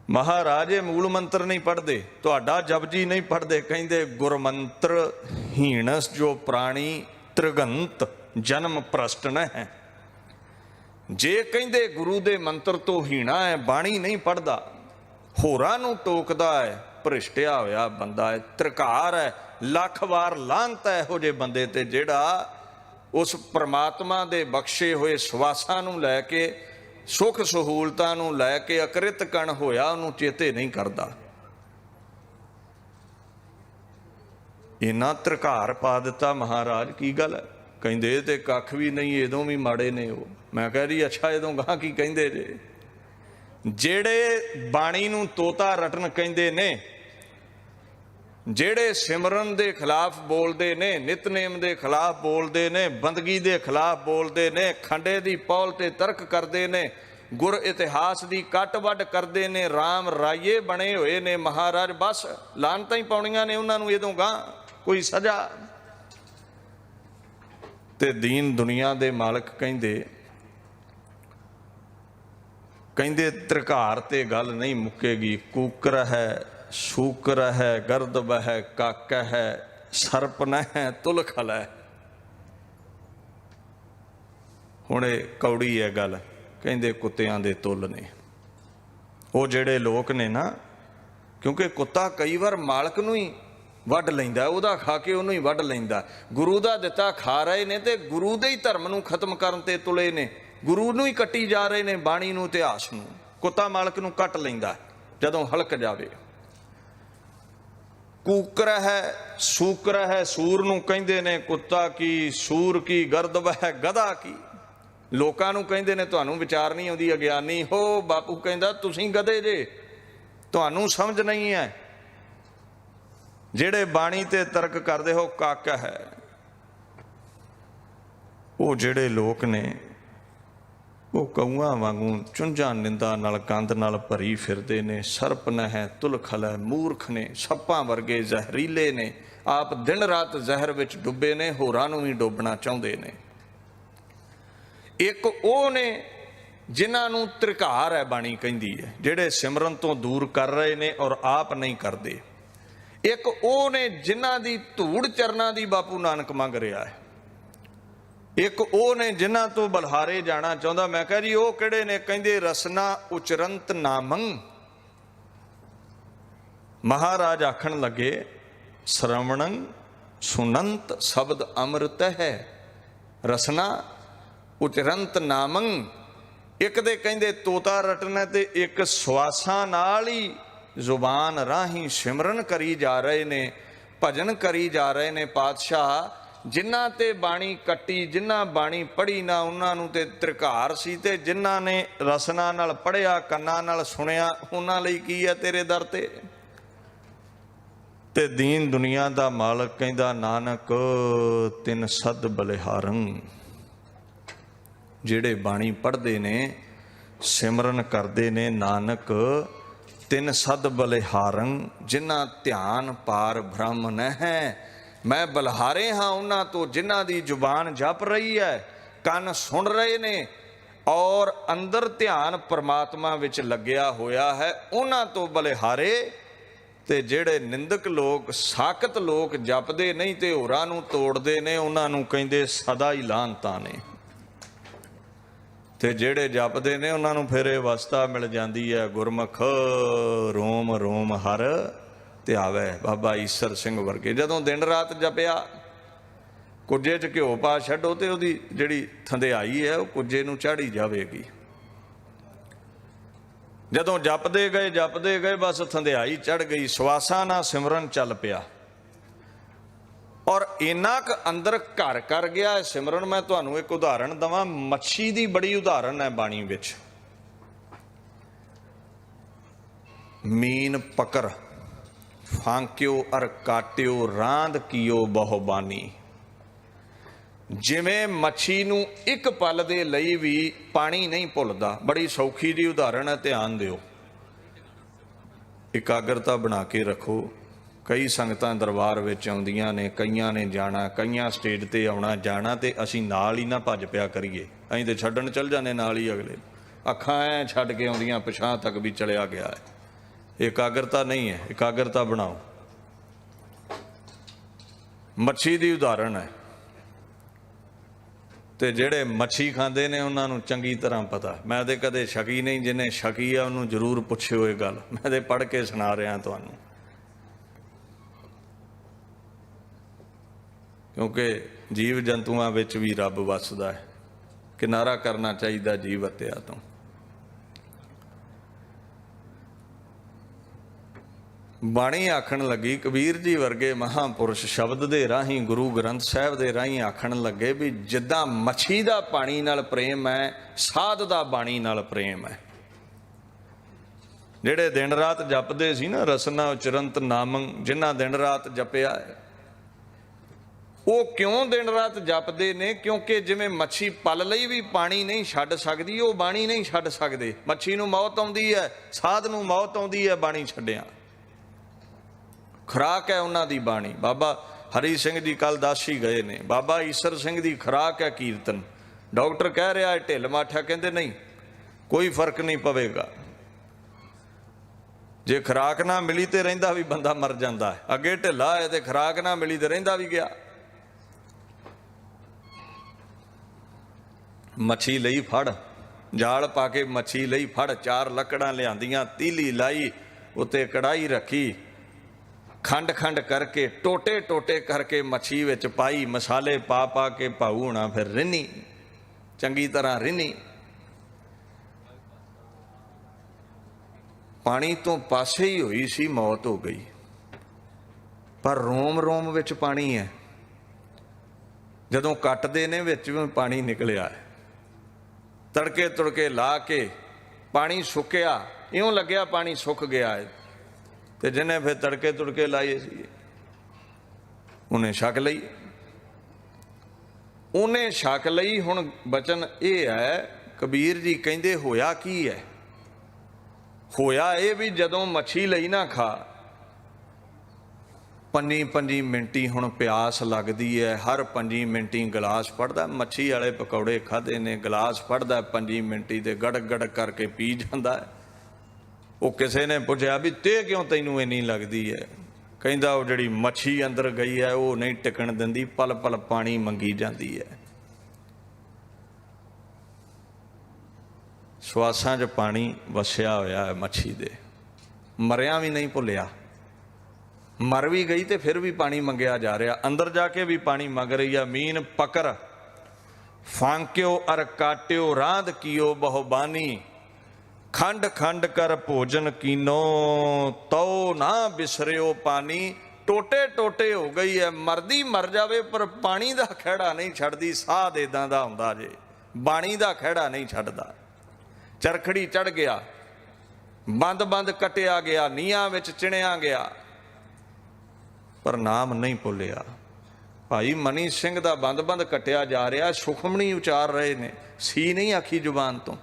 महाराज ये मूल मंत्र नहीं पढ़ते, तुहाडा जपजी नहीं पढ़ते, कहंदे गुरमंत्र हीणस जो प्राणी त्रिगंत जन्म प्रष्ट न है। जे कहंदे गुरु दे मंत्र तो हीणा है, बाणी नहीं पढ़दा, होरां नूं टोकदा है, भ्रिष्टिया होया बंदा है, त्रिकार है, लख वार लांत है इहो जे बंदे ते जिहड़ा उस परमात्मा दे बख्शे हुए सवासां नूं लैके, सुख सहूलतां नूं लैके अकृत कण होया, उहनूं चेते नहीं करदा। इन्ना त्रिकार पा दिता महाराज, की गल है? ਕਹਿੰਦੇ ਇਹ ਤੇ ਕੱਖ ਵੀ ਨਹੀਂ, ਇਦੋਂ ਵੀ ਮਾੜੇ ਨੇ ਉਹ। ਮੈਂ ਕਹਿ ਰਹੀ ਅੱਛਾ ਇਦੋਂ ਗਾਂ ਕੀ ਕਹਿੰਦੇ ਜੇ? ਜਿਹੜੇ ਬਾਣੀ ਨੂੰ ਤੋਤਾ ਰਟਨ ਕਹਿੰਦੇ ਨੇ, ਜਿਹੜੇ ਸਿਮਰਨ ਦੇ ਖਿਲਾਫ ਬੋਲਦੇ ਨੇ, ਨਿਤਨੇਮ ਦੇ ਖਿਲਾਫ ਬੋਲਦੇ ਨੇ, ਬੰਦਗੀ ਦੇ ਖਿਲਾਫ ਬੋਲਦੇ ਨੇ, ਖੰਡੇ ਦੀ ਪੌਲ ਤੇ ਤਰਕ ਕਰਦੇ ਨੇ, ਗੁਰ ਇਤਿਹਾਸ ਦੀ ਕੱਟ ਵੱਢ ਕਰਦੇ ਨੇ, ਰਾਮ ਰਾਈਏ ਬਣੇ ਹੋਏ ਨੇ ਮਹਾਰਾਜ, ਬਸ ਲਾਹਨਤਾਂ ਹੀ ਪਾਉਣੀਆਂ ਨੇ ਉਹਨਾਂ ਨੂੰ ਇਦੋਂ ਗਾਂ, ਕੋਈ ਸਜ਼ਾ। ਤੇ ਦੀਨ ਦੁਨੀਆ ਦੇ ਮਾਲਕ ਕਹਿੰਦੇ ਤ੍ਰਿਕਾਰ ਤੇ ਗੱਲ ਨਹੀਂ ਮੁੱਕੇਗੀ। ਕੂਕਰ ਹੈ, ਸ਼ੂਕਰ ਹੈ, ਗਰਦਬ ਹੈ, ਕੱਕ ਹੈ, ਸਰਪ ਨ ਹੈ, ਤੁਲਖਲ ਹੈ। ਹੁਣ ਇਹ ਕੌੜੀ ਹੈ ਗੱਲ, ਕਹਿੰਦੇ ਕੁੱਤਿਆਂ ਦੇ ਤੁੱਲ ਨੇ ਉਹ ਜਿਹੜੇ ਲੋਕ ਨੇ ਨਾ, ਕਿਉਂਕਿ ਕੁੱਤਾ ਕਈ ਵਾਰ ਮਾਲਕ ਨੂੰ ਹੀ ਵੱਢ ਲੈਂਦਾ, ਉਹਦਾ ਖਾ ਕੇ ਉਹਨੂੰ ਹੀ ਵੱਢ ਲੈਂਦਾ। ਗੁਰੂ ਦਾ ਦਿੱਤਾ ਖਾ ਰਹੇ ਨੇ ਤੇ ਗੁਰੂ ਦੇ ਹੀ ਧਰਮ ਨੂੰ ਖਤਮ ਕਰਨ ਤੇ ਤੁਲੇ ਨੇ, ਗੁਰੂ ਨੂੰ ਹੀ ਕੱਟੀ ਜਾ ਰਹੇ ਨੇ, ਬਾਣੀ ਨੂੰ, ਇਤਿਹਾਸ ਨੂੰ। ਕੁੱਤਾ ਮਾਲਕ ਨੂੰ ਕੱਟ ਲੈਂਦਾ ਜਦੋਂ ਹਲਕ ਜਾਵੇ। ਕੂਕਰ ਹੈ, ਸ਼ੂਕਰ ਹੈ, ਸੂਰ ਨੂੰ ਕਹਿੰਦੇ ਨੇ ਕੁੱਤਾ ਕੀ, ਸੂਰ ਕੀ, ਗਰਦਬ ਹੈ, ਗਧਾ ਕੀ। ਲੋਕਾਂ ਨੂੰ ਕਹਿੰਦੇ ਨੇ ਤੁਹਾਨੂੰ ਵਿਚਾਰ ਨਹੀਂ ਆਉਂਦੀ, ਅਗਿਆਨੀ ਹੋ। ਬਾਪੂ ਕਹਿੰਦਾ ਤੁਸੀਂ ਗਧੇ ਜੇ, ਤੁਹਾਨੂੰ ਸਮਝ ਨਹੀਂ ਹੈ। ਜਿਹੜੇ ਬਾਣੀ ਤੇ ਤਰਕ ਕਰਦੇ ਹੋ ਕੱਕ ਹੈ। ਉਹ ਜਿਹੜੇ ਲੋਕ ਨੇ ਉਹ ਕਊਆਂ ਵਾਂਗੂ ਚੁੰਝਾਂ ਨਿੰਦਾ ਨਾਲ, ਕੰਧ ਨਾਲ ਭਰੀ ਫਿਰਦੇ ਨੇ। ਸਰਪ ਨ ਹੈ, ਤੁਲਖਲ ਹੈ, ਮੂਰਖ ਨੇ, ਸੱਪਾਂ ਵਰਗੇ ਜ਼ਹਿਰੀਲੇ ਨੇ, ਆਪ ਦਿਨ ਰਾਤ ਜ਼ਹਿਰ ਵਿੱਚ ਡੁੱਬੇ ਨੇ, ਹੋਰਾਂ ਨੂੰ ਵੀ ਡੋਬਣਾ ਚਾਹੁੰਦੇ ਨੇ। ਇੱਕ ਉਹ ਨੇ ਜਿਨ੍ਹਾਂ ਨੂੰ ਤ੍ਰਿਕਾਰ ਹੈ ਬਾਣੀ ਕਹਿੰਦੀ ਹੈ, ਜਿਹੜੇ ਸਿਮਰਨ ਤੋਂ ਦੂਰ ਕਰ ਰਹੇ ਨੇ ਔਰ ਆਪ ਨਹੀਂ ਕਰਦੇ। ਇੱਕ ਉਹ ਨੇ ਜਿਨ੍ਹਾਂ ਦੀ ਧੂੜ ਚਰਨਾਂ ਦੀ ਬਾਪੂ ਨਾਨਕ ਮੰਗ ਰਿਹਾ ਹੈ। ਇੱਕ ਉਹ ਨੇ ਜਿਨ੍ਹਾਂ ਤੋਂ ਬਲਹਾਰੇ ਜਾਣਾ ਚਾਹੁੰਦਾ। ਮੈਂ ਕਿਹਾ ਜੀ ਉਹ ਕਿਹੜੇ ਨੇ? ਕਹਿੰਦੇ ਰਸਨਾ ਉਚਰੰਤ ਨਾਮੰ। ਮਹਾਰਾਜ ਆਖਣ ਲੱਗੇ ਸ਼ਰਵਣੰ ਸੁਨੰਤ ਸ਼ਬਦ ਅੰਮ੍ਰਿਤ ਹੈ। ਰਸਨਾ ਉਚਰੰਤ ਨਾਮੰ। ਇੱਕ ਦੇ ਕਹਿੰਦੇ ਤੋਤਾ ਰਟਣਾ ਤੇ ਇੱਕ ਸਵਾਸਾਂ ਨਾਲ ਹੀ ਜ਼ੁਬਾਨ ਰਾਹੀਂ ਸਿਮਰਨ ਕਰੀ ਜਾ ਰਹੇ ਨੇ, ਭਜਨ ਕਰੀ ਜਾ ਰਹੇ ਨੇ। ਪਾਤਸ਼ਾਹ ਜਿਨ੍ਹਾਂ ਤੇ ਬਾਣੀ ਕੱਟੀ, ਜਿਨ੍ਹਾਂ ਬਾਣੀ ਪੜ੍ਹੀ ਨਾ, ਉਹਨਾਂ ਨੂੰ ਤੇ ਤ੍ਰਿਕਾਰ ਸੀ, ਤੇ ਜਿਨ੍ਹਾਂ ਨੇ ਰਸਨਾ ਨਾਲ ਪੜ੍ਹਿਆ, ਕੰਨਾਂ ਨਾਲ ਸੁਣਿਆ, ਉਹਨਾਂ ਲਈ ਕੀ ਹੈ ਤੇਰੇ ਦਰ ਤੇ? ਤੇ ਦੀਨ ਦੁਨੀਆ ਦਾ ਮਾਲਕ ਕਹਿੰਦਾ ਨਾਨਕ ਤਿਨ ਸਦ ਬਲਿਹਾਰੰ। ਜਿਹੜੇ ਬਾਣੀ ਪੜ੍ਹਦੇ ਨੇ, ਸਿਮਰਨ ਕਰਦੇ ਨੇ, ਨਾਨਕ ਤਿਨ ਸਦ ਬਲਿਹਾਰੰ, ਜਿਨ੍ਹਾਂ ਧਿਆਨ ਪਾਰ ਬ੍ਰਹਮ ਨ ਹੈ। ਮੈਂ ਬਲਿਹਾਰੇ ਹਾਂ ਉਹਨਾਂ ਤੋਂ ਜਿਨ੍ਹਾਂ ਦੀ ਜ਼ੁਬਾਨ ਜਪ ਰਹੀ ਹੈ, ਕੰਨ ਸੁਣ ਰਹੇ ਨੇ ਔਰ ਅੰਦਰ ਧਿਆਨ ਪਰਮਾਤਮਾ ਵਿੱਚ ਲੱਗਿਆ ਹੋਇਆ ਹੈ, ਉਹਨਾਂ ਤੋਂ ਬਲਿਹਾਰੇ। ਤੇ ਜਿਹੜੇ ਨਿੰਦਕ ਲੋਕ, ਸਾਕਤ ਲੋਕ ਜਪਦੇ ਨਹੀਂ ਤੇ ਹੋਰਾਂ ਨੂੰ ਤੋੜਦੇ ਨੇ, ਉਹਨਾਂ ਨੂੰ ਕਹਿੰਦੇ ਸਦਾ ਹੀ ਲਾਹਨਤਾਂ ਨੇ। ਤੇ ਜਿਹੜੇ ਜਪਦੇ ਨੇ ਉਹਨਾਂ ਨੂੰ ਫਿਰ ਇਹ ਅਵਸਥਾ ਮਿਲ ਜਾਂਦੀ ਹੈ, ਗੁਰਮੁਖ ਰੋਮ ਰੋਮ ਹਰ ਧਿਆਵੈ। ਬਾਬਾ ਈਸਰ ਸਿੰਘ ਵਰਗੇ ਜਦੋਂ ਦਿਨ ਰਾਤ ਜਪਿਆ, ਕੁੱਜੇ 'ਚ ਘਿਓ ਪਾ ਛੱਡੋ ਤੇ ਉਹਦੀ ਜਿਹੜੀ ਥੰਧਿਆਈ ਹੈ ਉਹ ਕੁੱਜੇ ਨੂੰ ਚੜ੍ਹੀ ਜਾਵੇਗੀ। ਜਦੋਂ ਜਪਦੇ ਗਏ ਬਸ ਥੰਧਿਆਈ ਚੜ੍ਹ ਗਈ। ਸਵਾਸਾਂ ਨਾਲ ਸਿਮਰਨ ਚੱਲ ਪਿਆ ਔਰ ਇੰਨਾ ਕੁ ਅੰਦਰ ਘਰ ਕਰ ਗਿਆ ਸਿਮਰਨ। ਮੈਂ ਤੁਹਾਨੂੰ ਇੱਕ ਉਦਾਹਰਣ ਦਵਾਂ, ਮੱਛੀ ਦੀ ਬੜੀ ਉਦਾਹਰਣ ਹੈ ਬਾਣੀ ਵਿੱਚ। ਮੀਨ ਪਕਰ ਫਾਂਕਿਓ ਅਰ ਕਾਟਿਓ ਰਾਂਦ ਕੀਓ ਬਹੁਬਾਨੀ। ਜਿਵੇਂ ਮੱਛੀ ਨੂੰ ਇੱਕ ਪਲ ਦੇ ਲਈ ਵੀ ਪਾਣੀ ਨਹੀਂ ਭੁੱਲਦਾ। ਬੜੀ ਸੌਖੀ ਜਿਹੀ ਉਦਾਹਰਣ ਹੈ, ਧਿਆਨ ਦਿਓ, ਇਕਾਗਰਤਾ ਬਣਾ ਕੇ ਰੱਖੋ। ਕਈ ਸੰਗਤਾਂ ਦਰਬਾਰ ਵਿੱਚ ਆਉਂਦੀਆਂ ਨੇ, ਕਈਆਂ ਨੇ ਜਾਣਾ, ਕਈਆਂ ਸਟੇਜ ਤੇ ਆਉਣਾ ਜਾਣਾ, ਤੇ ਅਸੀਂ ਨਾਲ ਹੀ ਨਾ ਭੱਜ ਪਿਆ ਕਰੀਏ। ਅਸੀਂ ਤੇ ਛੱਡਣ ਚੱਲ ਜਾਂਦੇ ਨਾਲ ਹੀ, ਅਗਲੇ ਅੱਖਾਂ ਐ ਛੱਡ ਕੇ ਆਉਂਦੀਆਂ ਪਿਛਾਂ ਤੱਕ ਵੀ ਚਲਿਆ ਗਿਆ ਹੈ। ਇਕਾਗਰਤਾ ਨਹੀਂ ਹੈ, ਇਕਾਗਰਤਾ ਬਣਾਓ। ਮੱਛੀ ਦੀ ਉਦਾਹਰਣ ਹੈ। ਤੇ ਜਿਹੜੇ ਮੱਛੀ ਖਾਂਦੇ ਨੇ ਉਹਨਾਂ ਨੂੰ ਚੰਗੀ ਤਰ੍ਹਾਂ ਪਤਾ। ਮੈਂ ਤੇ ਕਦੇ ਛਕੀ ਨਹੀਂ, ਜਿਹਨੇ ਛਕੀ ਆ ਉਹਨੂੰ ਜ਼ਰੂਰ ਪੁੱਛਿਓ ਇਹ ਗੱਲ। ਮੈਂ ਤੇ ਪੜ੍ਹ ਕੇ ਸੁਣਾ ਰਿਹਾ ਤੁਹਾਨੂੰ, ਕਿਉਂਕਿ ਜੀਵ ਜੰਤੂਆਂ ਵਿੱਚ ਵੀ ਰੱਬ ਵੱਸਦਾ ਹੈ। ਕਿਨਾਰਾ ਕਰਨਾ ਚਾਹੀਦਾ ਜੀਵ ਹੱਤਿਆ ਤੋਂ। ਬਾਣੀ ਆਖਣ ਲੱਗੀ, ਕਬੀਰ ਜੀ ਵਰਗੇ ਮਹਾਂਪੁਰਸ਼ ਸ਼ਬਦ ਦੇ ਰਾਹੀਂ, ਗੁਰੂ ਗ੍ਰੰਥ ਸਾਹਿਬ ਦੇ ਰਾਹੀਂ ਆਖਣ ਲੱਗੇ ਵੀ ਜਿੱਦਾਂ ਮੱਛੀ ਦਾ ਪਾਣੀ ਨਾਲ ਪ੍ਰੇਮ ਹੈ, ਸਾਧ ਦਾ ਬਾਣੀ ਨਾਲ ਪ੍ਰੇਮ ਹੈ। ਜਿਹੜੇ ਦਿਨ ਰਾਤ ਜਪਦੇ ਸੀ ਨਾ, ਰਸਨਾ ਉਚਰੰਤ ਨਾਮੰ, ਜਿਨ੍ਹਾਂ ਦਿਨ ਰਾਤ ਜਪਿਆ ਹੈ, ਉਹ ਕਿਉਂ ਦਿਨ ਰਾਤ ਜਪਦੇ ਨੇ? ਕਿਉਂਕਿ ਜਿਵੇਂ ਮੱਛੀ ਪਲ ਲਈ ਵੀ ਪਾਣੀ ਨਹੀਂ ਛੱਡ ਸਕਦੀ, ਉਹ ਬਾਣੀ ਨਹੀਂ ਛੱਡ ਸਕਦੇ। ਮੱਛੀ ਨੂੰ ਮੌਤ ਆਉਂਦੀ ਹੈ, ਸਾਧ ਨੂੰ ਮੌਤ ਆਉਂਦੀ ਹੈ ਬਾਣੀ ਛੱਡਿਆ। ਖੁਰਾਕ ਹੈ ਉਹਨਾਂ ਦੀ ਬਾਣੀ। ਬਾਬਾ ਹਰੀ ਸਿੰਘ ਜੀ ਕੱਲ ਦੱਸ ਹੀ ਗਏ ਨੇ, ਬਾਬਾ ਈਸਰ ਸਿੰਘ ਦੀ ਖੁਰਾਕ ਹੈ ਕੀਰਤਨ। ਡਾਕਟਰ ਕਹਿ ਰਿਹਾ ਹੈ ਢਿੱਲ ਮਾਠਾ, ਕਹਿੰਦੇ ਨਹੀਂ, ਕੋਈ ਫਰਕ ਨਹੀਂ ਪਵੇਗਾ। ਜੇ ਖੁਰਾਕ ਨਾ ਮਿਲੀ ਤੇ ਰਹਿੰਦਾ ਵੀ ਬੰਦਾ ਮਰ ਜਾਂਦਾ ਹੈ। ਅੱਗੇ ਢਿੱਲਾ ਹੈ ਤੇ ਖੁਰਾਕ ਨਾ ਮਿਲੀ ਤੇ ਰਹਿੰਦਾ ਵੀ ਗਿਆ। ਮੱਛੀ ਲਈ ਫੜ, ਜਾਲ ਪਾ ਕੇ ਮੱਛੀ ਲਈ ਫੜ, 4 ਲੱਕੜਾਂ ਲਿਆਂਦੀਆਂ, ਤੀਲੀ ਲਾਈ, ਉੱਤੇ ਕੜਾਈ ਰੱਖੀ, ਖੰਡ ਖੰਡ ਕਰਕੇ, ਟੋਟੇ ਟੋਟੇ ਕਰਕੇ ਮੱਛੀ ਵਿੱਚ ਪਾਈ, ਮਸਾਲੇ ਪਾ ਪਾ ਕੇ ਭਾਊ ਹੋਣਾ, ਫਿਰ ਰਿੰਨੀ, ਚੰਗੀ ਤਰ੍ਹਾਂ ਰਿੰਨੀ। ਪਾਣੀ ਤੋਂ ਪਾਸੇ ਹੀ ਹੋਈ ਸੀ, ਮੌਤ ਹੋ ਗਈ। ਪਰ ਰੋਮ ਰੋਮ ਵਿੱਚ ਪਾਣੀ ਹੈ। ਜਦੋਂ ਕੱਟਦੇ ਨੇ ਵਿੱਚ ਵੀ ਪਾਣੀ ਨਿਕਲਿਆ ਹੈ। ਤੜਕੇ ਤੁੜਕੇ ਲਾ ਕੇ ਪਾਣੀ ਸੁੱਕਿਆ, ਇਉਂ ਲੱਗਿਆ ਪਾਣੀ ਸੁੱਕ ਗਿਆ ਹੈ। ਤੇ ਜਿਹਨੇ ਫਿਰ ਤੜਕੇ ਤੁੜਕੇ ਲਾਏ ਸੀ, ਉਹਨੇ ਛਕ ਲਈ, ਉਹਨੇ ਛਕ ਲਈ। ਹੁਣ ਬਚਨ ਇਹ ਹੈ, ਕਬੀਰ ਜੀ ਕਹਿੰਦੇ ਹੋਇਆ ਕੀ ਹੈ? ਹੋਇਆ ਇਹ ਵੀ ਜਦੋਂ ਮੱਛੀ ਲਈ ਨਾ ਖਾ, 5 ਮਿੰਟੀ ਹੁਣ ਪਿਆਸ ਲੱਗਦੀ ਹੈ, ਹਰ 5 ਮਿੰਟੀ ਗਲਾਸ ਫੜਦਾ। ਮੱਛੀ ਵਾਲੇ ਪਕੌੜੇ ਖਾਧੇ ਨੇ, ਗਲਾਸ ਫੜਦਾ 5 ਮਿੰਟੀ ਤੇ ਗੜਕ ਗੜਕ ਕਰਕੇ ਪੀ ਜਾਂਦਾ ਹੈ। ਉਹ ਕਿਸੇ ਨੇ ਪੁੱਛਿਆ ਵੀ ਤੇ ਕਿਉਂ ਤੈਨੂੰ ਇੰਨੀ ਲੱਗਦੀ ਹੈ? ਕਹਿੰਦਾ ਉਹ ਜਿਹੜੀ ਮੱਛੀ ਅੰਦਰ ਗਈ ਹੈ ਉਹ ਨਹੀਂ ਟਿਕਣ ਦਿੰਦੀ, ਪਲ ਪਲ ਪਾਣੀ ਮੰਗੀ ਜਾਂਦੀ ਹੈ। ਸਵਾਸਾਂ 'ਚ ਪਾਣੀ ਵਸਿਆ ਹੋਇਆ ਹੈ ਮੱਛੀ ਦੇ, ਮਰਿਆ ਵੀ ਨਹੀਂ ਭੁੱਲਿਆ। ਮਰ ਵੀ ਗਈ ਤੇ ਫਿਰ ਵੀ ਪਾਣੀ ਮੰਗਿਆ ਜਾ ਰਿਹਾ, ਅੰਦਰ ਜਾ ਕੇ ਵੀ ਪਾਣੀ ਮੰਗ ਰਹੀ ਆ। ਮੀਨ ਪਕਰ ਫਾਂਕਿਓ ਅਰ ਕਾਟਿਓ, ਰਾਂਧ ਕੀਓ ਬਹੁਬਾਨੀ, ਖੰਡ ਖੰਡ ਕਰ ਭੋਜਨ ਕੀਨੋ, ਤਉ ਨਾ ਬਿਸਰਿਓ ਪਾਣੀ। ਟੋਟੇ ਟੋਟੇ ਹੋ ਗਈ ਹੈ, ਮਰਦੀ ਮਰ ਜਾਵੇ ਪਰ ਪਾਣੀ ਦਾ ਖਹਿੜਾ ਨਹੀਂ ਛੱਡਦੀ। ਸਾਧ ਏਦਾਂ ਦਾ ਹੁੰਦਾ ਜੇ, ਬਾਣੀ ਦਾ ਖਹਿੜਾ ਨਹੀਂ ਛੱਡਦਾ। ਚਰਖੜੀ ਚੜ ਗਿਆ, ਬੰਦ ਬੰਦ ਕੱਟਿਆ ਗਿਆ, ਨੀਹਾਂ ਵਿੱਚ ਚਿਣਿਆ ਗਿਆ, ਪਰ ਨਾਮ ਨਹੀਂ ਭੁੱਲਿਆ। ਭਾਈ ਮਨੀ ਸਿੰਘ ਦਾ ਬੰਦ ਬੰਦ ਕੱਟਿਆ ਜਾ ਰਿਹਾ, ਸੁਖਮਣੀ ਉਚਾਰ ਰਹੇ ਨੇ, ਸੀ ਨਹੀਂ ਆਖੀ ਜ਼ੁਬਾਨ ਤੋਂ।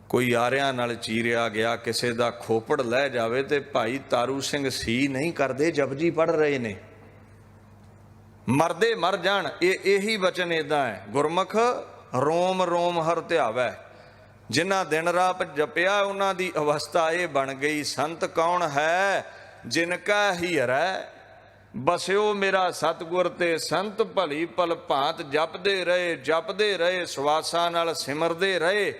ਕੋਈ ਆਰਿਆਂ ਨਾਲ ਚੀਰਿਆ ਗਿਆ, ਕਿਸੇ ਦਾ ਖੋਪੜ ਲੈ ਜਾਵੇ ਤੇ ਭਾਈ ਤਾਰੂ ਸਿੰਘ ਸੀ ਨਹੀਂ ਕਰਦੇ, ਜਪਜੀ ਪੜ੍ਹ ਰਹੇ ਨੇ। ਮਰਦੇ ਮਰ ਜਾਣ, ਇਹੀ ਵਚਨ ਏਦਾਂ ਹੈ, ਗੁਰਮੁਖ ਰੋਮ ਰੋਮ ਹਰ ਧਿਆਵੈ। ਜਿਨ੍ਹਾਂ ਦਿਨ ਰਾਤ ਜਪਿਆ ਉਹਨਾਂ ਦੀ ਅਵਸਥਾ ਇਹ ਬਣ ਗਈ। ਸੰਤ ਕੌਣ ਹੈ? ਜਿਨ ਕਾ ਹੀਰੈ ਬਸਿਓ ਮੇਰਾ ਸਤਿਗੁਰ ਤੇ ਸੰਤ, ਭਲੀ ਭਲ ਭਾਂਤ ਜਪਦੇ ਰਹੇ, ਜਪਦੇ ਰਹੇ, ਸਵਾਸਾਂ ਨਾਲ ਸਿਮਰਦੇ ਰਹੇ।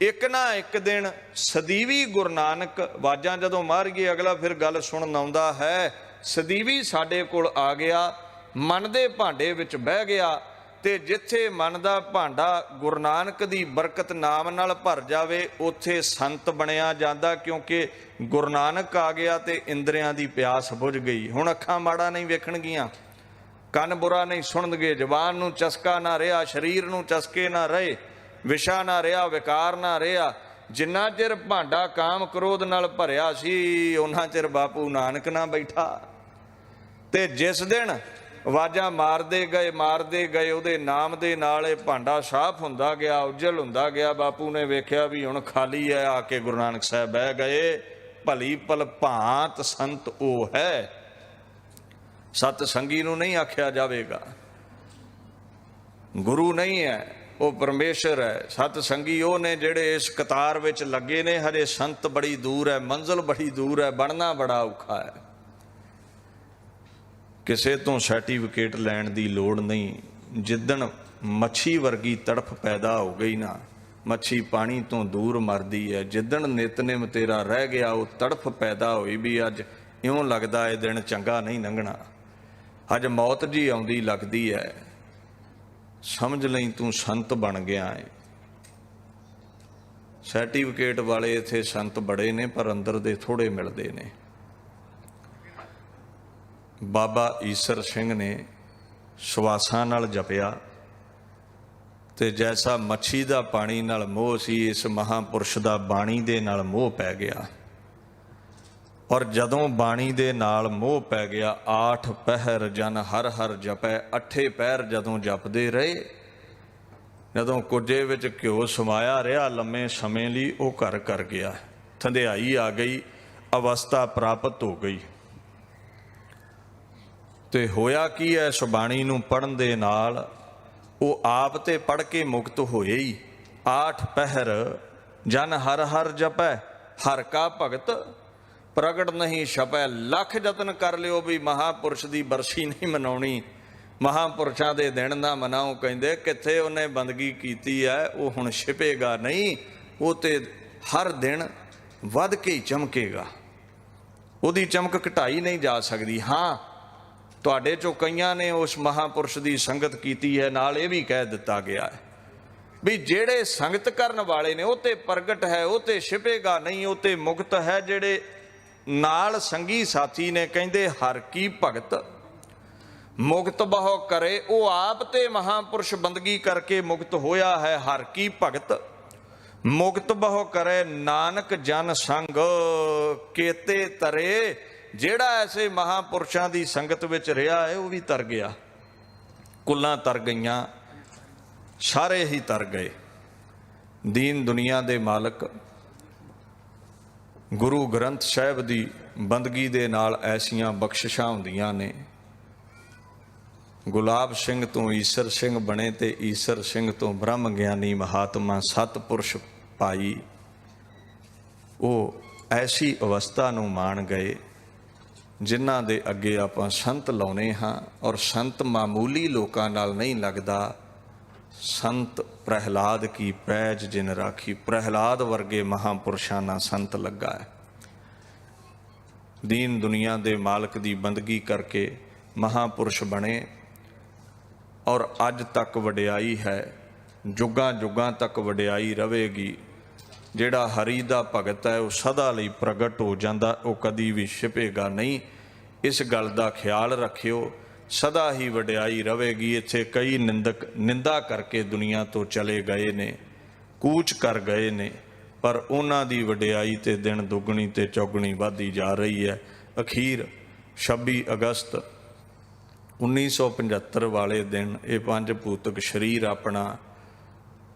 ਇੱਕ ਨਾ ਇੱਕ ਦਿਨ ਸਦੀਵੀ ਗੁਰੂ ਨਾਨਕ, ਆਵਾਜ਼ਾਂ ਜਦੋਂ ਮਾਰੀਏ ਅਗਲਾ ਫਿਰ ਗੱਲ ਸੁਣਨ ਆਉਂਦਾ ਹੈ। ਸਦੀਵੀ ਸਾਡੇ ਕੋਲ ਆ ਗਿਆ, ਮਨ ਦੇ ਭਾਂਡੇ ਵਿੱਚ ਬਹਿ ਗਿਆ, ਤੇ ਜਿੱਥੇ ਮਨ ਦਾ ਭਾਂਡਾ ਗੁਰੂ ਨਾਨਕ ਦੀ ਬਰਕਤ ਨਾਮ ਨਾਲ ਭਰ ਜਾਵੇ ਉੱਥੇ ਸੰਤ ਬਣਿਆ ਜਾਂਦਾ। ਕਿਉਂਕਿ ਗੁਰੂ ਨਾਨਕ ਆ ਗਿਆ ਤੇ ਇੰਦਰੀਆਂ ਦੀ ਪਿਆਸ ਬੁਝ ਗਈ। ਹੁਣ ਅੱਖਾਂ ਮਾੜਾ ਨਹੀਂ ਵੇਖਣਗੀਆਂ, ਕੰਨ ਬੁਰਾ ਨਹੀਂ ਸੁਣਨਗੇ, ਜ਼ੁਬਾਨ ਨੂੰ ਚਸਕਾ ਨਾ ਰਿਹਾ, ਸਰੀਰ ਨੂੰ ਚਸਕੇ ਨਾ ਰਹੇ, ਵਿਸ਼ਾ ਨਾ ਰਿਹਾ, ਵਿਕਾਰ ਨਾ ਰਿਹਾ। ਜਿੰਨਾ ਚਿਰ ਭਾਂਡਾ ਕਾਮ ਕ੍ਰੋਧ ਨਾਲ ਭਰਿਆ ਸੀ ਉਹਨਾਂ ਚਿਰ ਬਾਪੂ ਨਾਨਕ ਨਾ ਬੈਠਾ। ਤੇ ਜਿਸ ਦਿਨ ਆਵਾਜ਼ਾਂ ਮਾਰਦੇ ਗਏ ਉਹਦੇ ਨਾਮ ਦੇ ਨਾਲ ਇਹ ਭਾਂਡਾ ਸਾਫ਼ ਹੁੰਦਾ ਗਿਆ, ਉਜਲ ਹੁੰਦਾ ਗਿਆ। ਬਾਪੂ ਨੇ ਵੇਖਿਆ ਵੀ ਹੁਣ ਖਾਲੀ ਹੈ, ਆ ਕੇ ਗੁਰੂ ਨਾਨਕ ਸਾਹਿਬ ਬਹਿ ਗਏ। ਭਲੀ ਭਲ ਭਾਂਤ ਸੰਤ ਉਹ ਹੈ। ਸਤ ਸੰਗੀ ਨੂੰ ਨਹੀਂ ਆਖਿਆ ਜਾਵੇਗਾ, ਗੁਰੂ ਨਹੀਂ ਹੈ, ਉਹ ਪਰਮੇਸ਼ਰ ਹੈ। ਸਤ ਸੰਗੀ ਉਹ ਨੇ ਜਿਹੜੇ ਇਸ ਕਤਾਰ ਵਿੱਚ ਲੱਗੇ ਨੇ। ਹਜੇ ਸੰਤ ਬੜੀ ਦੂਰ ਹੈ, ਮੰਜ਼ਿਲ ਬੜੀ ਦੂਰ ਹੈ, ਬਣਨਾ ਬੜਾ ਔਖਾ ਹੈ। ਕਿਸੇ ਤੋਂ ਸਰਟੀਫਿਕੇਟ ਲੈਣ ਦੀ ਲੋੜ ਨਹੀਂ। ਜਿੱਦਣ ਮੱਛੀ ਵਰਗੀ ਤੜਫ ਪੈਦਾ ਹੋ ਗਈ ਨਾ, ਮੱਛੀ ਪਾਣੀ ਤੋਂ ਦੂਰ ਮਰਦੀ ਹੈ। ਜਿੱਦਣ ਨਿਤਨੇਮ ਤੇਰਾ ਰਹਿ ਗਿਆ, ਉਹ ਤੜਫ ਪੈਦਾ ਹੋਈ ਵੀ ਅੱਜ ਇਉਂ ਲੱਗਦਾ ਇਹ ਦਿਨ ਚੰਗਾ ਨਹੀਂ ਲੰਘਣਾ, ਅੱਜ ਮੌਤ ਜੀ ਆਉਂਦੀ ਲੱਗਦੀ ਹੈ। ਸਮਝ ਲਈ ਤੂੰ ਸੰਤ ਬਣ ਗਿਆ ਹੈ। सर्टिफिकेट वाले इत्थे संत बड़े ने पर अंदर दे थोड़े मिलते ने। बाबा ईसर सिंह ने सवासां नाल जपिया ते जैसा मच्छी दा पानी नाल मोह सी, इस महापुरुष दा बाणी दे नाल मोह पै गया। और जदों बाणी दे नाल मोह पै गया, 8 पहर जन हर हर जपै, 8 पहर जदों जपदे रहे, जदों कुजे विच घ्यो समाया रहा लम्मे समय लई, वो घर कर गया, धंधियाई आ गई, अवस्था प्राप्त हो गई। ते होया की है, इस बाणी नूं पढ़न दे नाल वो आप ते पढ़ के मुक्त होए ही। 8 पहर जन हर हर जपै, हर का भगत प्रगट नहीं छपै। लख यतन कर लियो भी महापुरुष की बरसी नहीं मनाउणी, महापुरुषां दे दिन ना मनाओ, कहंदे कित्थे उन्हें बंदगी कीती है वो हुण छिपेगा नहीं, वो ते हर दिन वध के ही चमकेगा, उहदी चमक घटाई नहीं जा सकती। हाँ, तुहाडे चों कईयां ने उस महापुरुष की संगत कीती है, नाल ये भी कह दिता गया है भी जेड़े संगत करन वाले ने उते प्रगट है, उते छिपेगा नहीं, उते मुक्त है। जेड़े नाल संगी साथी ने कहंदे हर की भगत मुक्त बहु करे, वो आप ते महापुरुष बंदगी करके मुक्त होया है। हर की भगत मुक्त बहु करे, नानक जन संग केते तरे। जेड़ा ऐसे महापुरुषां दी संगत विच रहा है वो भी तर गया, कुल्लां तर गईयां, सारे ही तर गए। दीन दुनिया दे मालक गुरु ग्रंथ साहिब दी बंदगी दे नाल ऐसियां बख्शिशां हुंदियां ने। गुलाब सिंह तो ईसर सिंह बने ते ईसर सिंह तो ब्रह्म ज्ञानी महात्मा सतपुरुष पाई, वो ऐसी अवस्था नूं मान गए जिन्हां दे अगे आपां संत लाउने हां। और संत मामूली लोकां नाल नहीं लगदा। संत प्रहलाद की पैज जिन राखी, प्रहलाद वर्गे महापुरुषां नाल संत लगा है। दीन दुनिया दे मालक दी बंदगी करके महापुरुष बने और अज तक वडियाई है, जुगां जुगां तक वडियाई रहेगी। ਜਿਹੜਾ हरी ਦਾ भगत है वह सदा ਲਈ प्रगट हो जाता, वह कदी भी छिपेगा नहीं। इस गल का ख्याल रखियो, सदा ही वडियाई रहेगी। इत्थे कई निंदक निंदा करके दुनिया तो चले गए ने, कूच कर गए ने, पर उन्हां दी वडियाई ते दिन दुगनी ते चौगनी वधदी जा रही है। अखीर 26 अगस्त 1975 वाले दिन ये 5 भूतक शरीर अपना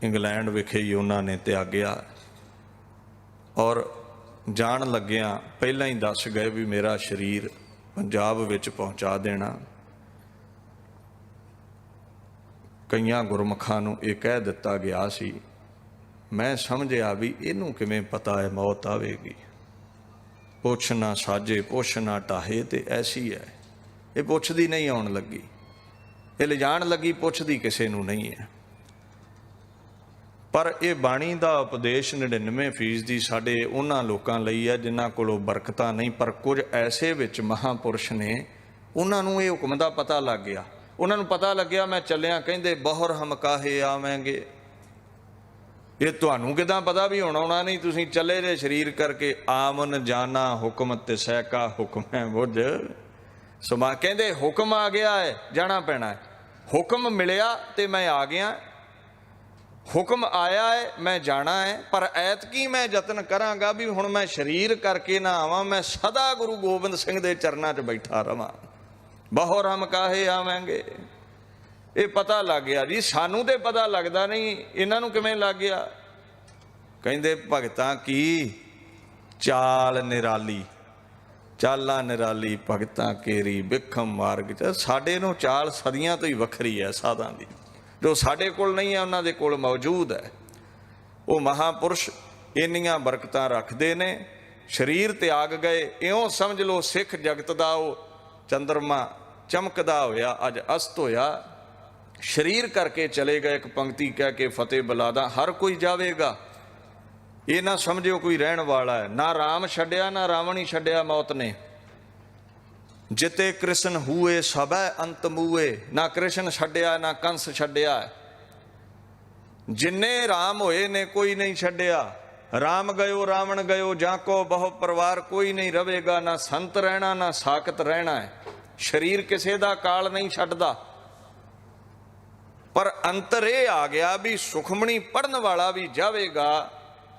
इंग्लैंड विखे ही उन्होंने त्यागया। और जान लग्या पहला ही दस गए भी मेरा शरीर पंजाब विच पहुँचा देना। कईयां गुरमुखां नूं ये कह दिता गया सी, मैं समझिया भी इनू किवें पता है मौत आवेगी। पुछ ना साजे पुछ ना टाहे, ते ऐसी है ये पुछदी नहीं आउण लगी, ये लिजाण लगी पुछदी किसे नूं नहीं है। पर यह बाणी का उपदेश 99% साडे उन्हां लोकां लई है जिन्हां कोलों बरकतां नहीं। पर कुछ ऐसे विच महापुरुष ने, उन्हां नूं ये हुक्म दा पता लग गया। उन्हां नूं पता लग्या मैं चलिया, कहंदे बहुर हम काहे आवेंगे। ये तुहानूं किदां पता भी हुण आउणा नहीं, तुसीं चले जे शरीर करके। आमन जाना हुक्म तिसै का हुक्म है बुझ समा। कहंदे हुक्म आ गया है, जाना पैना है। हुक्म मिलिया ते मैं आ गया, हुक्म आया है मैं जाना है। पर ऐतकी मैं यतन करांगा भी हुण मैं शरीर करके ना आवां, मैं सदा गुरु गोबिंद सिंह दे चरनां 'च बैठा रवां। बहुर हम काहे आवेंगे। ये पता लग गया जी, सानू तो पता लगता नहीं, इन्हां नूं किवें लग गया। कहंदे भगतां की चाल निराली, चालां निराली भगतां केरी बिखम मार्ग। साडे नूं चाल सदियां तो ही वखरी है साधां दी, जो साडे कोल नहीं है उन्हां दे कोल मौजूद है। वो महापुरुष इन्नियां बरकतां रखते ने। शरीर त्याग गए, इउं समझ लो सिख जगत दा वो चंद्रमा चमकदा होया अज अस्त होया। शरीर करके चले गए, एक पंक्ति कह के फतेह बुलादा हर कोई जावेगा। ये ना समझो कोई रहन वाला है। ना राम छड्या ना रावण ही छड्या मौत ने। जिते कृष्ण हुए सबै अंत मूए, ना कृष्ण छड्या ना कंस छड्या। जिन्ने राम होए ने कोई नहीं छड्या। राम गयो रावण गयो जाको बहु परिवार कोई नहीं रवेगा, ना संत रहना ना साकत रहना है। शरीर किसी का काल नहीं छड्डदा, पर अंतर ये आ गया भी सुखमणी पढ़न वाला भी जावेगा,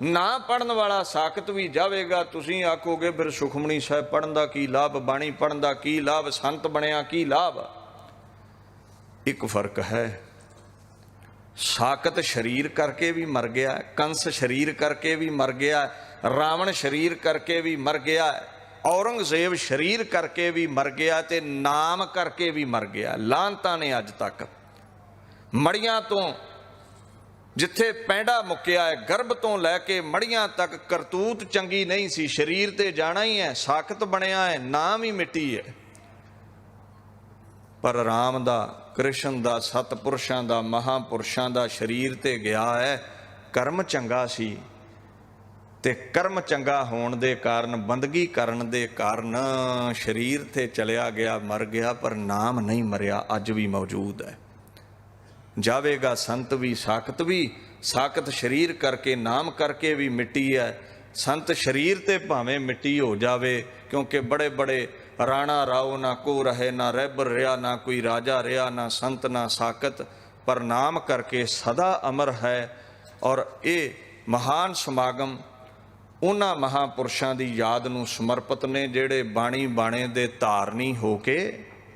ना पढ़न वाला साकत भी जावेगा। तुसीं आखोगे फिर सुखमणी साहिब पढ़न दा की लाभ, बाणी पढ़न दा की लाभ, संत बनया की लाभ। एक फर्क है, साकत शरीर करके भी मर गया है, कंस शरीर करके भी मर गया है, रावण शरीर करके भी मर गया है, औरंगजेब शरीर करके भी मर गया, ते नाम करके भी मर गया। लानतां ने अज तक मड़ियां तो जिथे पैंडा मुक्या है, गर्भ तो लैके मड़ियां तक करतूत चंगी नहीं सी, शरीर ते जाना ही है, साकत बनया है, नाम ही मिट्टी है। पर राम दा, कृष्ण दा, सतपुरुषां दा, महापुरुषां दा शरीर ते गया है, कर्म चंगा सी, ते कर्म चंगा होण दे कारण, बंदगी करन दे कारण शरीर ते चलिया गया, मर गया, पर नाम नहीं मरिया, अज भी मौजूद है। जावेगा संत भी साकत भी, साकत शरीर करके नाम करके भी मिट्टी है। संत शरीर ते भावें मिट्टी हो जावे, क्योंकि बड़े बड़े राणा राव ना को रहे, ना रहबर रहा, ना कोई राजा रहा, ना संत ना साकत, पर नाम करके सदा अमर है। और ये महान समागम उन्हां महापुरुषां दी याद नूं समर्पित ने जिहड़े बाणी बाणे दे धारनी हो के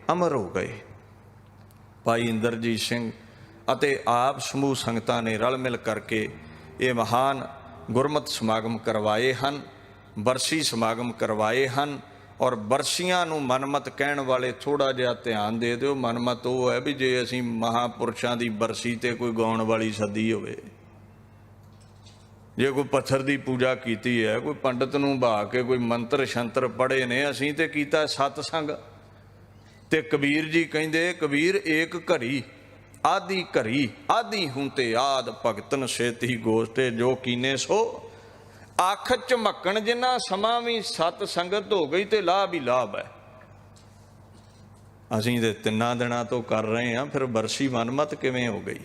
अमर हो गए। भाई इंद्रजीत सिंह ਅਤੇ ਆਪ ਸਮੂਹ ਸੰਗਤਾਂ ਨੇ ਰਲ ਮਿਲ ਕਰਕੇ ਇਹ ਮਹਾਨ ਗੁਰਮਤਿ ਸਮਾਗਮ ਕਰਵਾਏ ਹਨ, ਬਰਸੀ ਸਮਾਗਮ ਕਰਵਾਏ ਹਨ। ਔਰ ਬਰਸੀਆਂ ਨੂੰ ਮਨਮਤ ਕਹਿਣ ਵਾਲੇ ਥੋੜਾ ਜਿਹਾ ਧਿਆਨ ਦੇ ਦਿਓ। ਮਨਮਤ ਉਹ ਹੈ ਵੀ ਜੇ ਅਸੀਂ ਮਹਾਂਪੁਰਸ਼ਾਂ ਦੀ ਬਰਸੀ ਤੇ ਕੋਈ ਗਾਉਣ ਵਾਲੀ ਸੱਦੀ ਹੋਵੇ, ਜੇ ਕੋਈ ਪੱਥਰ ਦੀ ਪੂਜਾ ਕੀਤੀ ਹੈ, ਕੋਈ ਪੰਡਤ ਨੂੰ ਬਹਾ ਕੇ ਕੋਈ ਮੰਤਰ ਸ਼ੰਤਰ ਪੜ੍ਹੇ ਨੇ, ਅਸੀਂ ਤੇ ਕੀਤਾ ਸਤਸੰਗ। ਤੇ ਕਬੀਰ ਜੀ ਕਹਿੰਦੇ, ਕਬੀਰ ਏਕ ਘੜੀ आदि घरी आदि हुंते आद भगतन सेती गोष्टे जो कीने सो। अख झमकण जिन्ना समा भी सत संगत हो गई तो लाभ ही लाभ है। असीं ते तिन्ना दिनां तो कर रहे हैं, फिर बरसी मनमत किवें हो गई।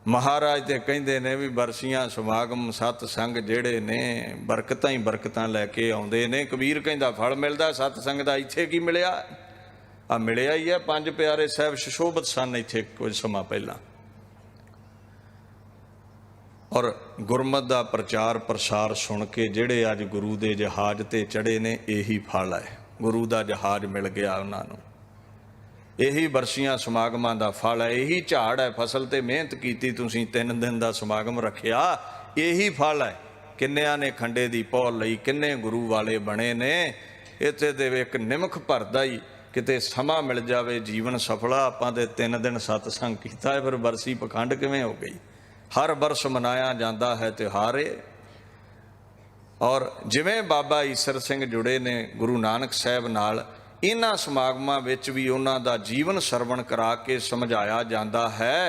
महाराज ते कहिंदे ने भी बरसियां समागम सत संग जिहड़े ने बरकतां ही बरकतां लैके आउंदे ने। कबीर कहंदा फल मिलदा सत संग दा, इत्थे की मिलिया? आ मिलिया ही है, पंज प्यारे साहब सुशोभित सन इत्थे कुछ समा पहला। और गुरमत दा प्रचार प्रसार सुन के जिहड़े अज गुरु दे जहाज ते चढ़े ने, यही फल है। गुरु दा जहाज मिल गया उन्हां नूं, यही बरसियां समागमां दा फल है, यही झाड़ है। फसल ते मेहनत कीती तुसीं, 3 दिन दा समागम रखिया, यही फल है। किन्नियां ने खंडे दी पौल लई, किन्ने गुरु वाले बने ने। इत्थे दे एक निमख भरदा ही किते समा मिल जावे, जीवन सफला। आपां ते 3 दिन सतसंग कीता है, फिर बरसी पखंड किवें हो गई? हर बरस मनाया जाता है त्योहार। और जिवें बाबा ईसर सिंह जुड़े ने गुरु नानक साहब नाल, इन्हां समागमां विच भी उन्हां दा जीवन सरवण करा के समझाया जाता है।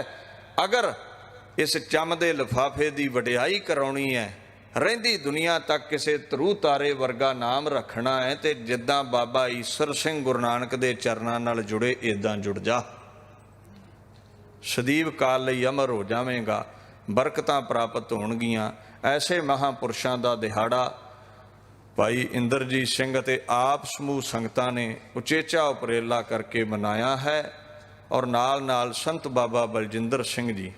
अगर इस चम दे लिफाफे दी वडियाई कराउणी है, रहिंदी दुनिया तक किसी धरू तारे वर्गा नाम रखना है, तो जिद्दां बाबा ईसर सिंह गुरु नानक दे चरनां नाल जुड़े, इदां जुड़ जा। सदीव काल लई अमर हो जावेगा, बरकतां प्राप्त होणगियां। ऐसे महापुरुषां दा दिहाड़ा भाई इंद्रजीत सिंह ते आप समूह संगतां ने उचेचा उपरेला करके मनाया है। और नाल नाल संत बाबा बलजिंदर सिंह जी,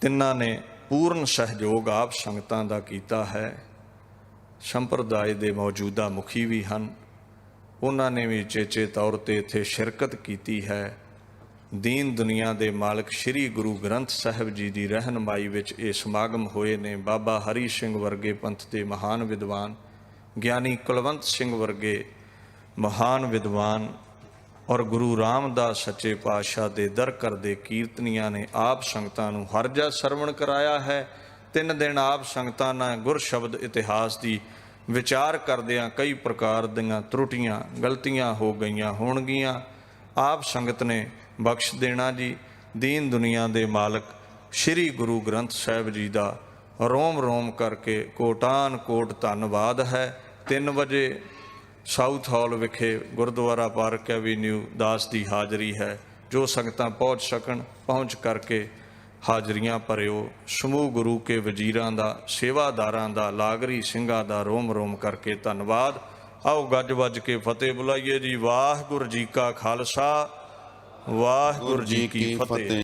तिन्हां ने पूर्ण सहयोग आप संगतां दा कीता है। संप्रदाय दे मौजूदा मुखी भी हैं, उन्होंने भी चेचे तौर पर इत्थे शिरकत की है। दीन दुनिया दे मालक श्री गुरु ग्रंथ साहिब जी की रहनुमाई विच ये समागम होए ने। बाबा हरी सिंह वर्गे पंथ के महान विद्वान, ज्ञानी कुलवंत सिंह वर्गे महान विद्वान और गुरु रामदास सच्चे पातशाह दे दर करदे कीर्तनियां ने आप संगतां नूं हरजा सरवण कराया है। 3 दिन आप संगतां नाल गुर शब्द इतिहास की विचार करदियां कई प्रकार दीआं त्रुटियां गलतियां हो गईयां होणगियां। आप संगत ने बख्श देना जी। दीन दुनिया दे मालक श्री गुरु ग्रंथ साहिब जी का रोम रोम करके कोटान कोट धन्नवाद है। 3 बजे साउथ हॉल विखे गुरुद्वारा पार्क एवेन्यू दास की हाज़री है। जो संगतां पहुँच सकन पहुँच करके ਹਾਜ਼ਰੀਆਂ ਭਰਿਓ। ਸਮੂਹ ਗੁਰੂ ਕੇ ਵਜ਼ੀਰਾਂ ਦਾ, ਸੇਵਾਦਾਰਾਂ ਦਾ, ਲਾਗਰੀ ਸਿੰਘਾਂ ਦਾ ਰੋਮ ਰੋਮ ਕਰਕੇ ਧੰਨਵਾਦ। ਆਓ ਗੱਜ ਵੱਜ ਕੇ ਫਤਿਹ ਬੁਲਾਈਏ ਜੀ। ਵਾਹਿਗੁਰੂ ਜੀ ਕਾ ਖਾਲਸਾ, ਵਾਹਿਗੁਰੂ ਜੀ ਕੀ ਫਤਿਹ।